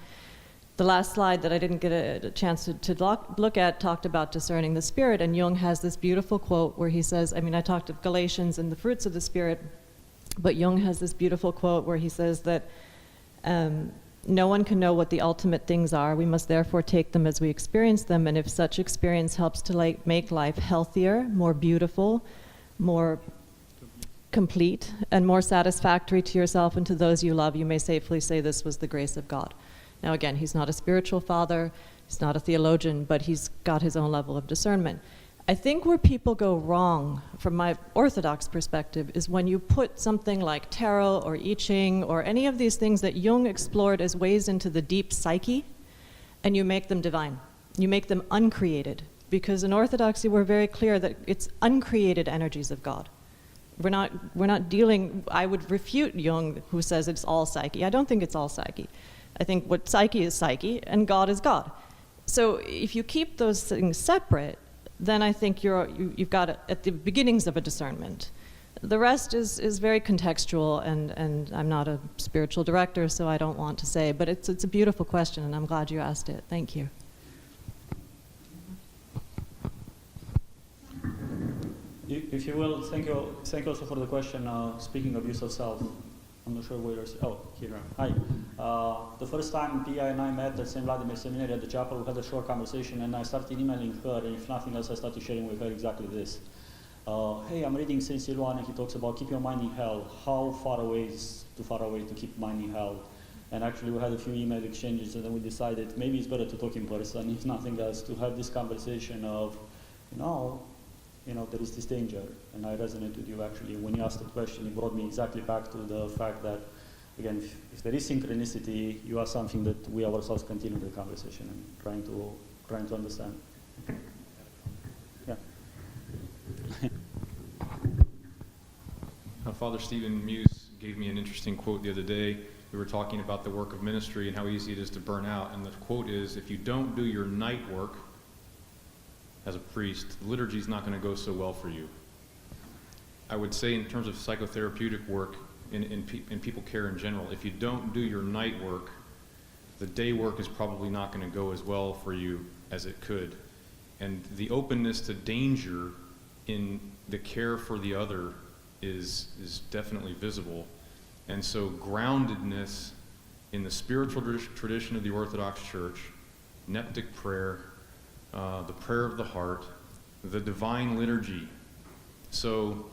the last slide that I didn't get a chance to look at talked about discerning the Spirit, and Jung has this beautiful quote where he says, I mean, I talked of Galatians and the fruits of the Spirit, but Jung has this beautiful quote where he says that no one can know what the ultimate things are. We must therefore take them as we experience them, and if such experience helps to make life healthier, more beautiful, more complete, and more satisfactory to yourself and to those you love, you may safely say this was the grace of God. Now again, he's not a spiritual father, he's not a theologian, but he's got his own level of discernment. I think where people go wrong, from my Orthodox perspective, is when you put something like tarot or I Ching or any of these things that Jung explored as ways into the deep psyche, and you make them divine. You make them uncreated. Because in Orthodoxy, we're very clear that it's uncreated energies of God. We're not dealing, I would refute Jung, who says it's all psyche. I don't think it's all psyche. I think what psyche is psyche, and God is God. So if you keep those things separate, then I think you've got it at the beginnings of a discernment. The rest is very contextual, and I'm not a spiritual director, so I don't want to say, but it's a beautiful question, and I'm glad you asked it. Thank you. If you will, thank you also for the question. Speaking of use of self, I'm not sure where you're, oh, here. Hi. The first time Pia and I met at St. Vladimir Seminary at the chapel, we had a short conversation, and I started emailing her, and if nothing else, I started sharing with her exactly this. Hey, I'm reading St. Silouan, and he talks about keep your mind in hell. How far away is too far away to keep mind in hell? And actually, we had a few email exchanges, and then we decided maybe it's better to talk in person, if nothing else, to have this conversation of, there is this danger, and I resonate with you actually. When you asked the question, it brought me exactly back to the fact that, again, if there is synchronicity, you are something that we ourselves continue the conversation and trying to understand. Yeah. Father Stephen Muse gave me an interesting quote the other day. We were talking about the work of ministry and how easy it is to burn out, and the quote is, if you don't do your night work as a priest, the liturgy is not going to go so well for you. I would say in terms of psychotherapeutic work, in people care in general, if you don't do your night work, the day work is probably not going to go as well for you as it could. And the openness to danger in the care for the other is definitely visible. And so groundedness in the spiritual tradition of the Orthodox Church, neptic prayer, the prayer of the heart, the divine liturgy. So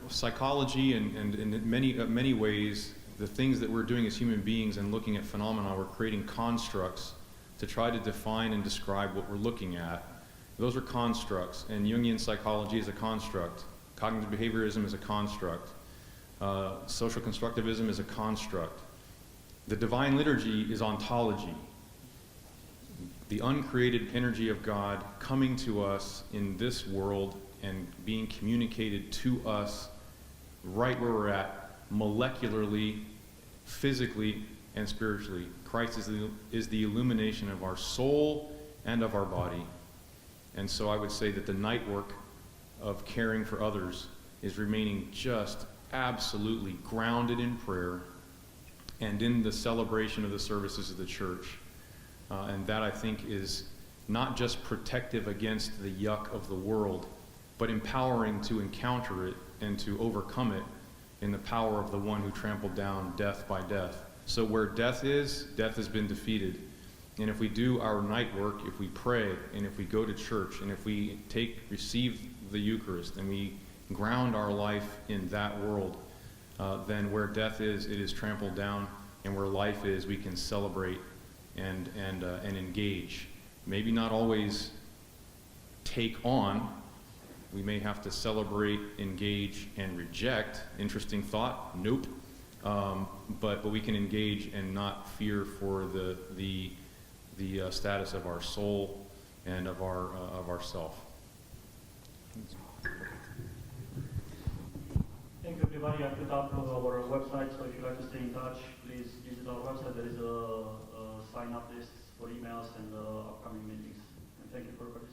psychology and in many ways, the things that we're doing as human beings and looking at phenomena, we're creating constructs to try to define and describe what we're looking at. Those are constructs, and Jungian psychology is a construct. Cognitive behaviorism is a construct. Social constructivism is a construct. The divine liturgy is ontology. The uncreated energy of God coming to us in this world and being communicated to us right where we're at, molecularly, physically, and spiritually. Christ is the illumination of our soul and of our body. And so I would say that the night work of caring for others is remaining just absolutely grounded in prayer and in the celebration of the services of the church. And that, I think, is not just protective against the yuck of the world, but empowering to encounter it and to overcome it in the power of the one who trampled down death by death. So where death has been defeated. And if we do our night work, if we pray, and if we go to church, and if we receive the Eucharist, and we ground our life in that world, then where death is, it is trampled down, and where life is, we can celebrate and engage. Maybe not always take on. We may have to celebrate, engage, and reject. Interesting thought. Nope. But we can engage and not fear for the status of our soul and of our self. Thank you everybody. I put up our website, so if you'd like to stay in touch, please visit our website. There is a sign-up list for emails and upcoming meetings. And thank you for participating.